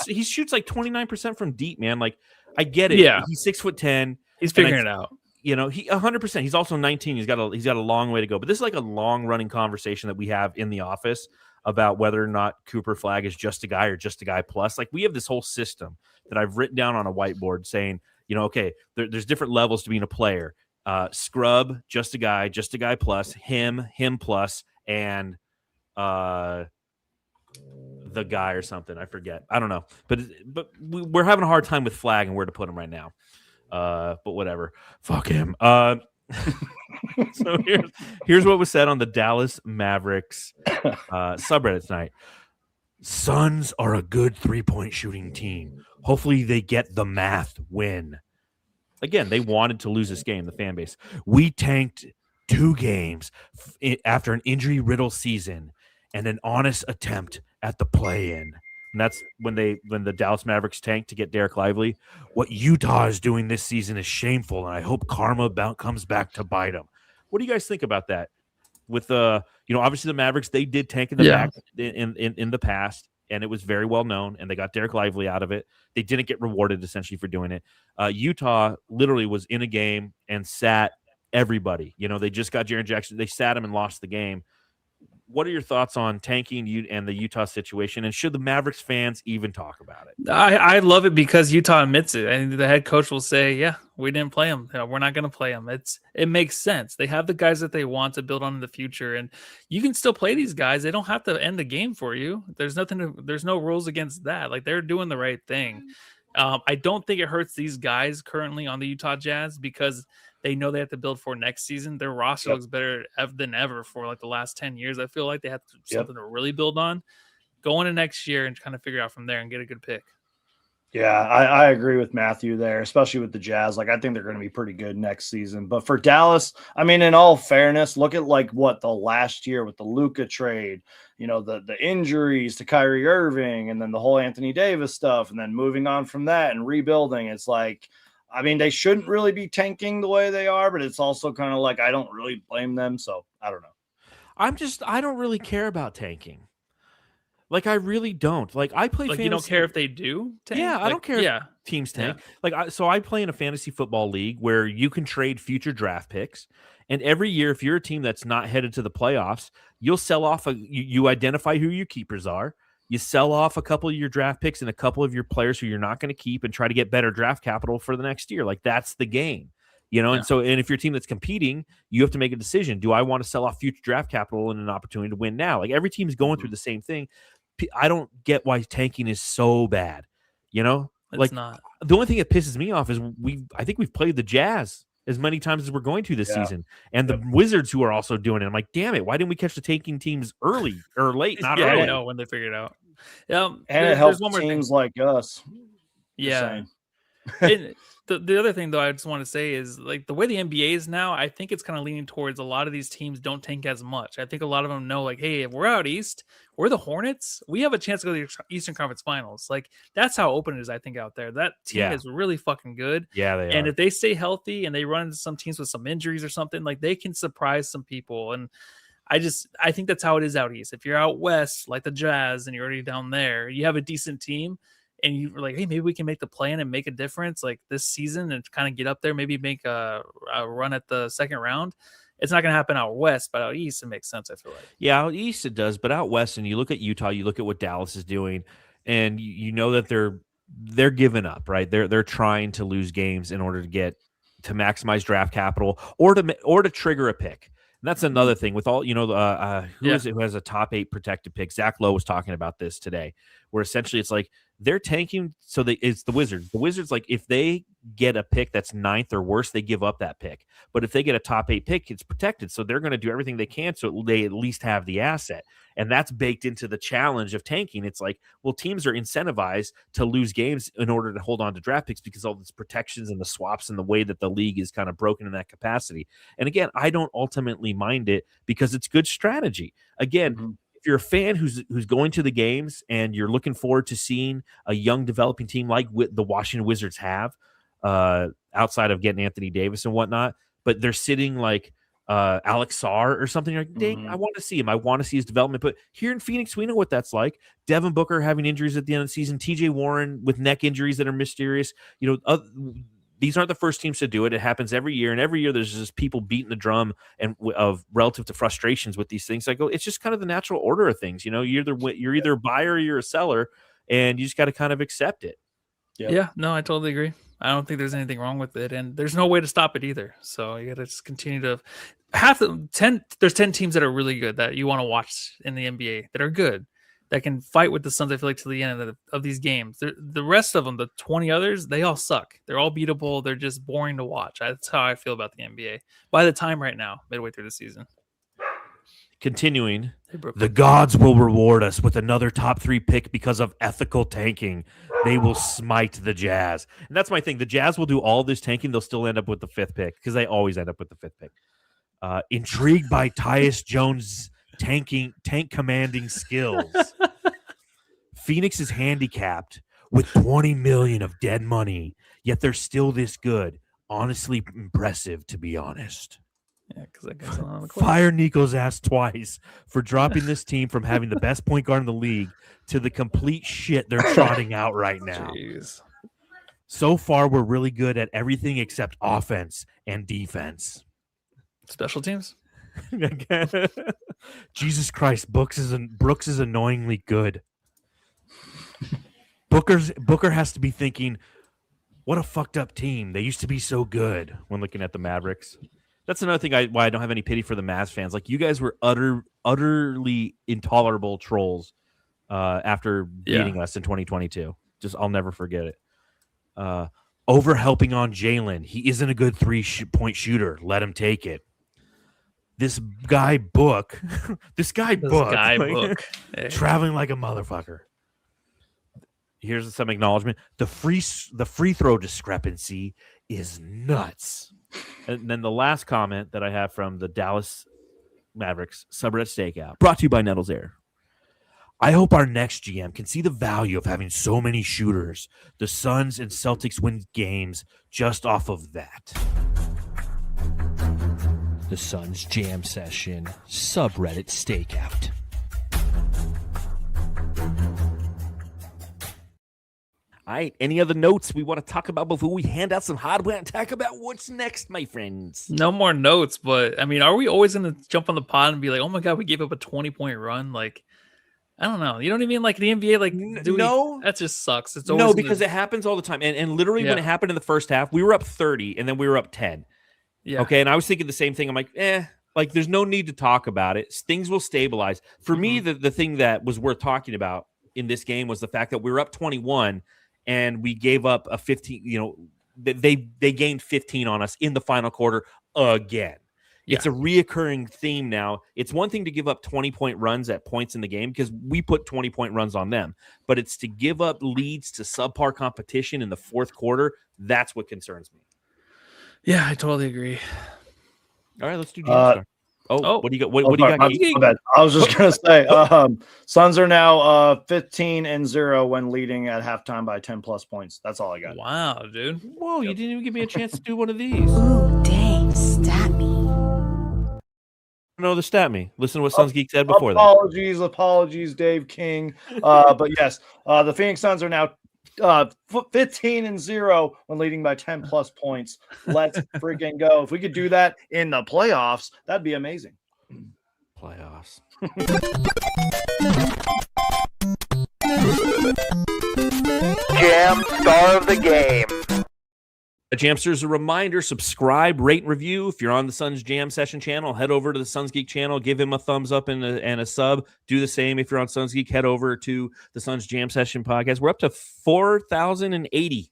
He shoots like 29% from deep, man. Like, I get it. Yeah, he's 6'10". He's figuring it out. He 100%. He's also 19. He's got a long way to go. But this is like a long running conversation that we have in the office about whether or not Cooper Flagg is just a guy or just a guy plus. Like, we have this whole system that I've written down on a whiteboard saying, okay, there's different levels to being a player. Scrub, just a guy plus, him plus, and the guy or something. I forget. I don't know. But we're having a hard time with Flagg and where to put him right now. But whatever. Fuck him. So here's what was said on the Dallas Mavericks subreddit tonight. Suns are a good 3-point shooting team. Hopefully they get the math win. Again, they wanted to lose this game, the fan base. We tanked 2 games after an injury-riddled season and an honest attempt at the play-in. And that's when the Dallas Mavericks tanked to get Derek Lively. What Utah is doing this season is shameful, and I hope karma comes back to bite them. What do you guys think about that? With obviously the Mavericks, they did tank in the back in the past, and it was very well known, and they got Derek Lively out of it. They didn't get rewarded essentially for doing it. Utah literally was in a game and sat everybody. They just got Jaren Jackson. They sat him and lost the game. What are your thoughts on tanking and the Utah situation? And should the Mavericks fans even talk about it? I love it because Utah admits it. And the head coach will say, yeah, we didn't play him. We're not going to play him. It makes sense. They have the guys that they want to build on in the future. And you can still play these guys. They don't have to end the game for you. There's no rules against that. Like, they're doing the right thing. I don't think it hurts these guys currently on the Utah Jazz because they know they have to build for next season. Their roster looks better than ever for like the last 10 years. I feel like they have something to really build on. Go into next year and kind of figure out from there and get a good pick. Yeah, I agree with Matthew there, especially with the Jazz. Like, I think they're going to be pretty good next season. But for Dallas, I mean, in all fairness, look at like what the last year with the Luka trade, the injuries to Kyrie Irving, and then the whole Anthony Davis stuff, and then moving on from that and rebuilding. It's like, I mean, they shouldn't really be tanking the way they are, but it's also kind of like I don't really blame them. So I don't know. I don't really care about tanking. Like, I really don't. Like, I play Like, fantasy. you don't care if they do tank? Yeah, I don't care Yeah. if teams tank. Yeah. Like, so I play in a fantasy football league where you can trade future draft picks. And every year, if you're a team that's not headed to the playoffs, you'll sell off you identify who your keepers are. You sell off a couple of your draft picks and a couple of your players who you're not going to keep and try to get better draft capital for the next year. Like, that's the game. And if you're a team that's competing, you have to make a decision. Do I want to sell off future draft capital and an opportunity to win now? Like, every team is going through the same thing. I don't get why tanking is so bad. It's not. The only thing that pisses me off is I think we've played the Jazz as many times as we're going to this season, and the Wizards who are also doing it. I'm like, damn it, why didn't we catch the tanking teams early or late? Not early. I know when they figured it out. And it helps teams like us. Yeah. And the other thing, though, I just want to say is, like, the way the NBA is now, I think it's kind of leaning towards a lot of these teams don't tank as much. I think a lot of them know, like, hey, if we're out east, we're the Hornets, we have a chance to go to the Eastern Conference Finals. Like, that's how open it is, I think, out there. That team is really fucking good. Yeah, they and are. if they stay healthy and they run into some teams with some injuries or something, like, they can surprise some people. And I think that's how it is out east. If you're out west, like the Jazz, and you're already down there, you have a decent team, and you're like, hey, maybe we can make the plan and make a difference like this season and kind of get up there, maybe make a run at the second round. It's not going to happen out west, but out east, it makes sense, I feel like. Yeah, out east it does, but out west, and you look at Utah, you look at what Dallas is doing, and you know that they're giving up, right? They're trying to lose games in order to maximize draft capital or to trigger a pick. And that's another thing with all, who is it who has a top 8 protected pick? Zach Lowe was talking about this today, where essentially it's like they're tanking. So it's the Wizards. The Wizards, like, if they get a pick that's 9th or worse, they give up that pick. But if they get a top 8 pick, it's protected. So they're going to do everything they can so they at least have the asset. And that's baked into the challenge of tanking. It's like, well, teams are incentivized to lose games in order to hold on to draft picks because all these protections and the swaps and the way that the league is kind of broken in that capacity. And again, I don't ultimately mind it because it's good strategy. Again, if you're a fan who's going to the games and you're looking forward to seeing a young developing team like the Washington Wizards have, outside of getting Anthony Davis and whatnot, but they're sitting like Alex Sarr or something, you're like, dang, I want to see him. I want to see his development. But here in Phoenix, we know what that's like. Devin Booker having injuries at the end of the season, TJ Warren with neck injuries that are mysterious. These aren't the first teams to do it. It happens every year, and every year there's just people beating the drum and of relative to frustrations with these things. It's just kind of the natural order of things. You're either a buyer or you're a seller, and you just got to kind of accept it. Yep. Yeah, no, I totally agree. I don't think there's anything wrong with it, and there's no way to stop it either. So you got to just continue to there's 10 teams that are really good that you want to watch in the NBA that are good, that can fight with the Suns, I feel like, to the end of these games. The rest of them, the 20 others, they all suck. They're all beatable. They're just boring to watch. That's how I feel about the NBA by the time right now, midway through the season. Continuing, the gods will reward us with another top 3 pick because of ethical tanking. They will smite the Jazz. And that's my thing. The Jazz will do all this tanking. They'll still end up with the 5th pick because they always end up with the 5th pick. Intrigued by Tyus Jones' tank commanding skills. Phoenix is handicapped with $20 million of dead money, yet they're still this good. Honestly impressive, to be honest. Yeah, because that guy's on the court. Fire Nico's ass twice for dropping this team from having the best point guard in the league to the complete shit they're trotting out right now. Jeez. So far, we're really good at everything except offense and defense. Special teams? Jesus Christ, Brooks is annoyingly good. Booker has to be thinking, what a fucked up team. They used to be so good when looking at the Mavericks. That's another thing why I don't have any pity for the Mavs fans. Like, you guys were utterly intolerable trolls after beating us in 2022. I'll never forget it. Over helping on Jalen. He isn't a good 3-point shooter. Let him take it. This guy Book, Book. traveling like a motherfucker. here's some acknowledgement. The free throw discrepancy is nuts. And then the last comment that I have from the Dallas Mavericks subreddit stakeout, brought to you by Nettles Air. I hope our next GM can see the value of having so many shooters. The Suns and Celtics win games just off of that. The Suns Jam Session subreddit stakeout. All right, any other notes we want to talk about before we hand out some hardware and talk about what's next, my friends? No more notes, but I mean, are we always going to jump on the pod and be like, oh my God, we gave up a 20-point run? Like, I don't know. You know what I mean? Like the NBA, like, no, that just sucks. It's always because it happens all the time. And literally when it happened in the first half, we were up 30 and then we were up 10. Yeah. Okay. And I was thinking the same thing. I'm like, like there's no need to talk about it. Things will stabilize. For me, the thing that was worth talking about in this game was the fact that we were up 21 and we gave up a 15, they gained 15 on us in the final quarter again. Yeah. It's a reoccurring theme now. It's one thing to give up 20-point runs at points in the game because we put 20-point runs on them, but it's to give up leads to subpar competition in the fourth quarter. That's what concerns me. Yeah, I totally agree. All right, let's do Jamstar. What do you got? What do you got? I was just gonna say, Suns are now 15-0 when leading at halftime by 10+ points. That's all I got. Wow, dude! Whoa, you didn't even give me a chance to do one of these. Ooh, dang, stat me. No, the stat me. Listen to what Suns Geek said before that. Apologies, Dave King. But yes, the Phoenix Suns are now 15-0 when leading by 10+ points. Let's freaking go. If we could do that in the playoffs, that'd be amazing. Playoffs. Jam star of the game. Jamsters, a reminder, subscribe, rate, and review. If you're on the Suns Jam Session channel, head over to the Suns Geek channel, give him a thumbs up and a sub. Do the same if you're on Suns Geek. Head over to the Suns Jam Session podcast. We're up to 4,080.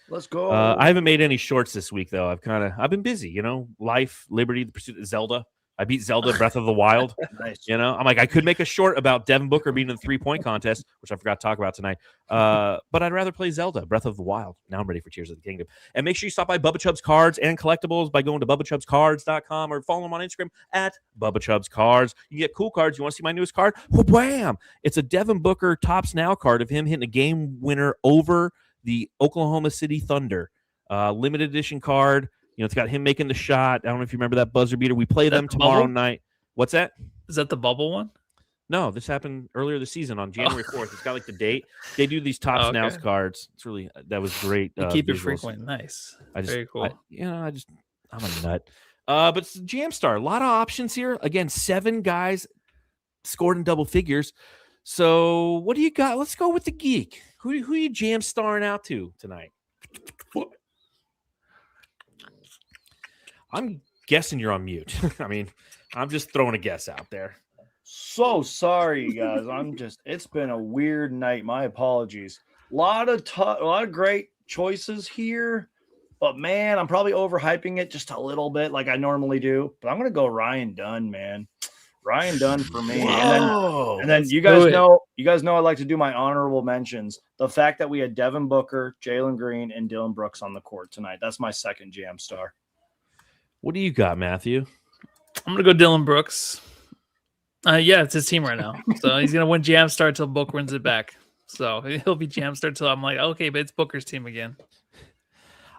Let's go. I haven't made any shorts this week, though. I've been busy, life, liberty, the pursuit of Zelda. I beat Zelda Breath of the Wild. Nice. I'm like, I could make a short about Devin Booker being in the 3-point contest, which I forgot to talk about tonight. But I'd rather play Zelda Breath of the Wild. Now I'm ready for Tears of the Kingdom. And make sure you stop by Bubba Chubbs Cards and Collectibles by going to BubbaChubbsCards.com or follow them on Instagram at Bubba Chubbs Cards. You get cool cards. You want to see my newest card? Wham! It's a Devin Booker Tops Now card of him hitting a game winner over the Oklahoma City Thunder. Limited edition card. It's got him making the shot. I don't know if you remember that buzzer beater. We play them tomorrow night. What's that? Is that the bubble one? No, this happened earlier this season on January 4th. It's got like the date. They do these Tops Now cards. It's really, that was great. Keep visuals. It frequent. Nice. Very cool. I'm a nut. But it's Jamstar. A lot of options here. Again, 7 guys scored in double figures. So what do you got? Let's go with the geek. Who you Jamstaring out to tonight? I'm guessing you're on mute. I mean, I'm just throwing a guess out there. So sorry, guys. It's been a weird night. My apologies. A lot of great choices here, but man, I'm probably overhyping it just a little bit like I normally do. But I'm going to go Ryan Dunn, man. Ryan Dunn for me. Whoa, and then you guys know I like to do my honorable mentions. The fact that we had Devin Booker, Jalen Green, and Dillon Brooks on the court tonight. That's my second jam star. What do you got, Matthew? I'm going to go Dillon Brooks. It's his team right now. So he's going to win Jam Star till Booker wins it back. So he'll be Jam Star till I'm like, okay, but it's Booker's team again.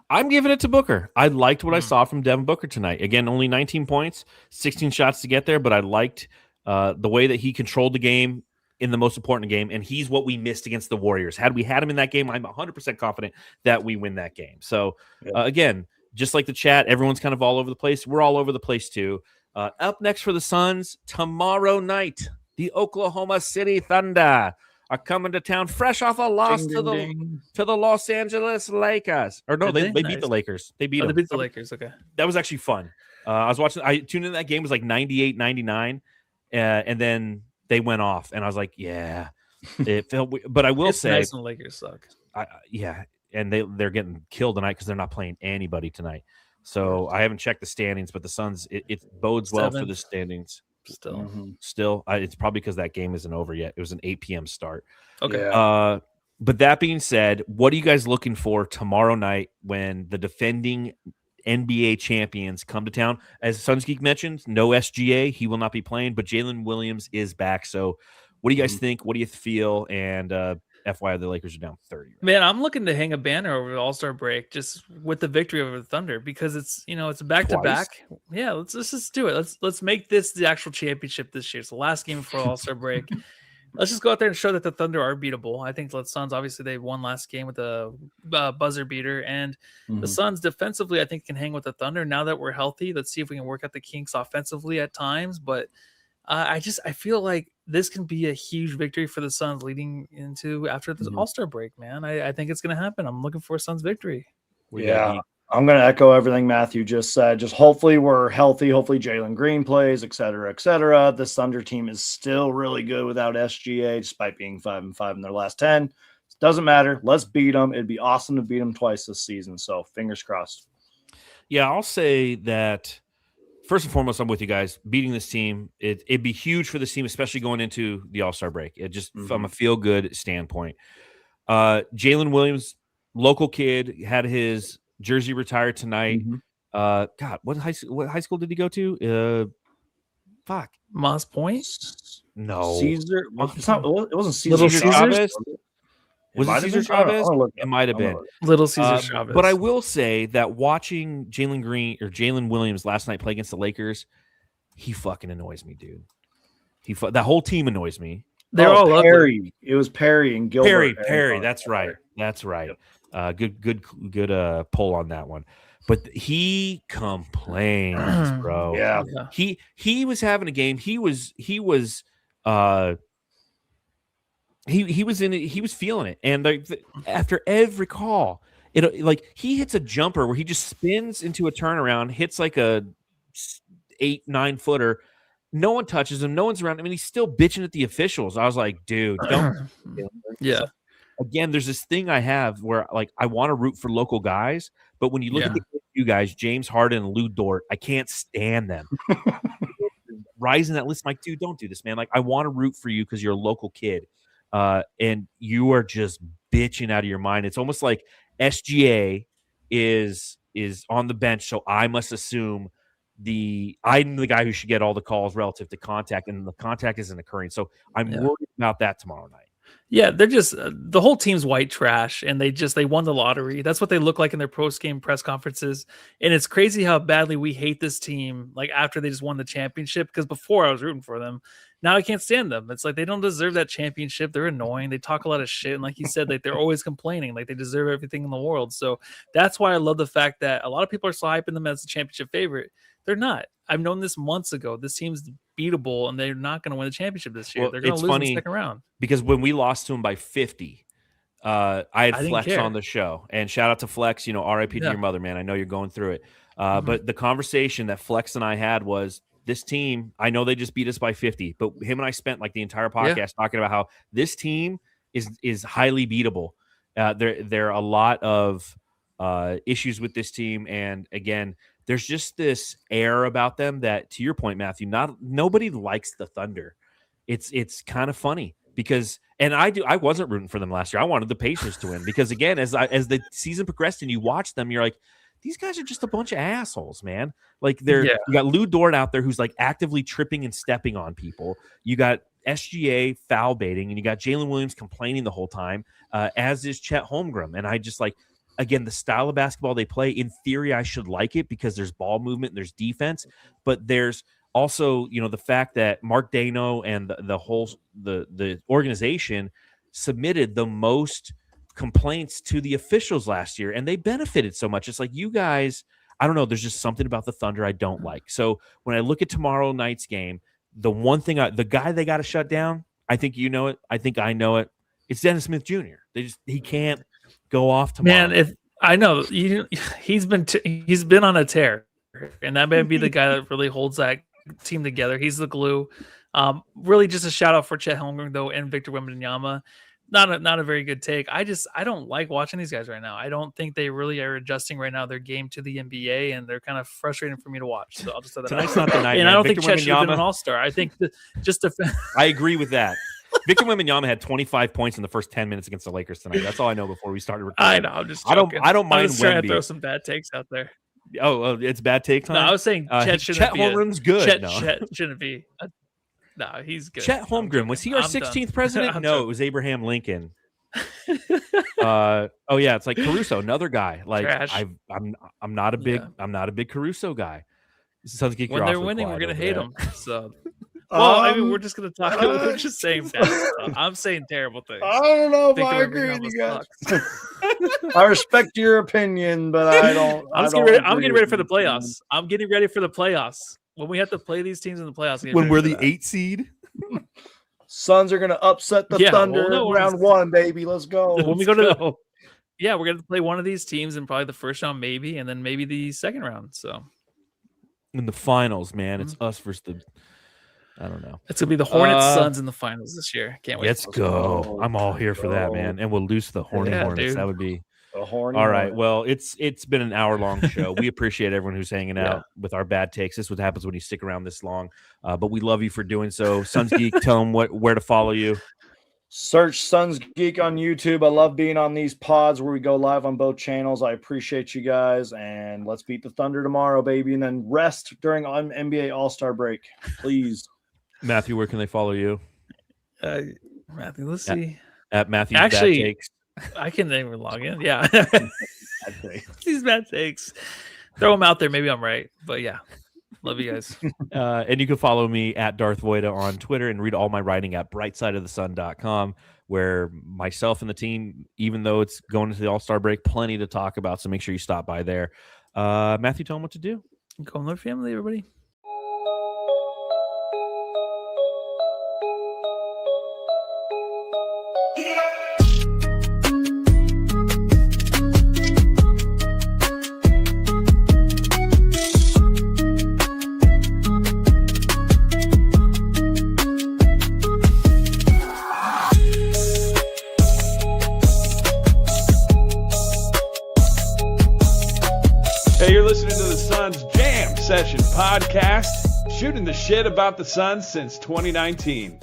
I'm giving it to Booker. I liked what I saw from Devin Booker tonight. Again, only 19 points, 16 shots to get there, but I liked the way that he controlled the game in the most important game, and he's what we missed against the Warriors. Had we had him in that game, I'm 100% confident that we win that game. So, again, just like the chat, everyone's kind of all over the place. We're all over the place too. Up next for the Suns tomorrow night, the Oklahoma City Thunder are coming to town fresh off a loss to the Los Angeles Lakers. Or no, they beat the Lakers. They beat them. They beat the Lakers. Okay. That was actually fun. I tuned in that game. It was like 98-99. And then they went off. And I was like, yeah, it felt weird. But I will say, nice when the Lakers suck. And they're getting killed tonight because they're not playing anybody tonight. So I haven't checked the standings, but the Suns, it bodes well for the standings. Still, it's probably because that game isn't over yet. It was an 8 p.m. start. Okay. But that being said, what are you guys looking for tomorrow night when the defending NBA champions come to town? As Suns Geek mentioned, no SGA. He will not be playing, but Jalen Williams is back. So what do you guys think? What do you feel? And FYI, the Lakers are down 30. Right? Man, I'm looking to hang a banner over the All-Star break just with the victory over the Thunder because it's it's back to back. Yeah, let's just do it. Let's make this the actual championship this year. It's the last game before All-Star break. Let's just go out there and show that the Thunder are beatable. I think the Suns, obviously, they won last game with a buzzer beater. And the Suns defensively, I think, can hang with the Thunder. Now that we're healthy, let's see if we can work out the kinks offensively at times. But I feel like this can be a huge victory for the Suns leading into after the All-Star break, man. I think it's going to happen. I'm looking for a Suns victory. Yeah. I'm going to echo everything Matthew just said. Just hopefully we're healthy. Hopefully Jalen Green plays, et cetera, et cetera. This Thunder team is still really good without SGA, despite being 5-5 in their last 10. It doesn't matter. Let's beat them. It'd be awesome to beat them twice this season. So fingers crossed. Yeah, I'll say that first and foremost, I'm with you guys. Beating this team, it'd be huge for this team, especially going into the All-Star break. It just from a feel-good standpoint. Jalen Williams, local kid, had his jersey retired tonight. God, what high school did he go to? Moss Point? No. Caesar. It wasn't Caesar. Little Chavez? Was it Caesar Chavez? It might have been. Little Caesar Chavez. But I will say that watching Jalen Williams last night play against the Lakers, he fucking annoys me, dude. That whole team annoys me. They're all Perry. ugly. It was Perry and Gilbert. Perry. That's right. Good pull on that one. But he complains, bro. Yeah. He was having a game. He was feeling it. And after every call, he hits a jumper where he just spins into a turnaround, hits like a 8-9 footer. No one touches him. No one's around him. And he's still bitching at the officials. I was like, dude, don't. Yeah. Again, there's this thing I have where I want to root for local guys, but when you look at you guys, James Harden and Lou Dort, I can't stand them. Rising that list, I'm like, dude, don't do this, man. I want to root for you because you're a local kid, and you are just bitching out of your mind. It's almost like SGA is on the bench, so I must assume I'm the guy who should get all the calls relative to contact, and the contact isn't occurring. So I'm worried about that tomorrow night. Yeah, they're just the whole team's white trash, and they won the lottery. That's what they look like in their post-game press conferences. And it's crazy how badly we hate this team after they just won the championship, because before I was rooting for them. Now I can't stand them. It's like they don't deserve that championship. They're annoying. They talk a lot of shit, and like you said, they're always complaining, like they deserve everything in the world. So that's why I love the fact that a lot of people are still hyping them as the championship favorite. They're not. I've known this months ago. This team's beatable, and they're not going to win the championship this year. They're going to lose in the second round. Because when we lost to them by 50, I had Flex on the show. And shout out to Flex, RIP to your mother, man. I know you're going through it. But the conversation that Flex and I had was, this team, I know they just beat us by 50, but him and I spent the entire podcast talking about how this team is highly beatable. There are a lot of issues with this team. And again, there's just this air about them that, to your point, Matthew, nobody likes the Thunder. It's kind of funny because, and I wasn't rooting for them last year. I wanted the Pacers to win because, again, as the season progressed and you watch them, you're like, these guys are just a bunch of assholes, man. You got Lou Dort out there who's actively tripping and stepping on people. You got SGA foul baiting, and you got Jalen Williams complaining the whole time, as is Chet Holmgren. And I just again, the style of basketball they play, in theory, I should like it because there's ball movement and there's defense, but there's also, the fact that Mark Dano and the whole the organization submitted the most complaints to the officials last year, and they benefited so much. It's like, you guys, I don't know, there's just something about the Thunder I don't like. So when I look at tomorrow night's game, the one thing the guy they got to shut down, I think you know it, I think I know it, it's Dennis Smith Jr. He can't go off tomorrow. Man, I know he's been on a tear, and that may be the guy that really holds that team together. He's the glue. Really, just a shout out for Chet Holmgren though, and Victor Wembanyama. Not a very good take. I don't like watching these guys right now. I don't think they really are adjusting right now their game to the NBA, and they're kind of frustrating for me to watch. So I'll just say that. Tonight's not the night. And man. I don't Victor think Chet should have been Wembanyama, an all-star. I think I agree with that. Victor Wembanyama had 25 points in the first 10 minutes against the Lakers tonight. That's all I know before we started recording. I know. I'm just joking. I don't mind I'm just trying to Wemby. throw some bad takes out there. Oh, it's bad take time. No, I was saying Chet shouldn't Chet be. Holmgren's good. Chet shouldn't be. No, he's good. Chet Holmgren, was he our 16th president? No, it was Abraham Lincoln. Oh yeah, it's like Caruso, another guy. Like I'm not a big Caruso guy. When they're winning, we're gonna hate them. So, well, I mean, we're just gonna talk. We're just saying bad stuff. I'm saying terrible things. I don't know if I agree with you guys. I respect your opinion, but I don't. I'm getting ready for the playoffs. I'm getting ready for the playoffs. When we have to play these teams in the playoffs, when we're the 8 seed. Suns are going to upset the Thunder round 1, baby. Let's go. When we go to we're going to play one of these teams in probably the first round, maybe, and then maybe the second round. So in the finals, man, it's us versus the. I don't know. It's gonna be the Hornets Suns in the finals this year. Can't wait. Let's go. I'm all here for that, man. And we'll lose the Hornets. Dude. That would be all right. Well, it's been an hour-long show. We appreciate everyone who's hanging out with our bad takes. This is what happens when you stick around this long. But we love you for doing so. Suns Geek, tell them where to follow you. Search Suns Geek on YouTube. I love being on these pods where we go live on both channels. I appreciate you guys. And let's beat the Thunder tomorrow, baby. And then rest during NBA All-Star break, please. Matthew, where can they follow you? Matthew, let's see. At Matthew's Actually, Bad Takes. I can even log in. Yeah. These bad takes. Throw them out there. Maybe I'm right. But yeah. Love you guys. And you can follow me at Darth Voida on Twitter and read all my writing at brightsideofthesun.com, where myself and the team, even though it's going into the All-Star break, plenty to talk about. So make sure you stop by there. Matthew, tell them what to do. Go on, love family, everybody. Hey, you're listening to the Suns Jam Session podcast, shooting the shit about the Suns since 2019.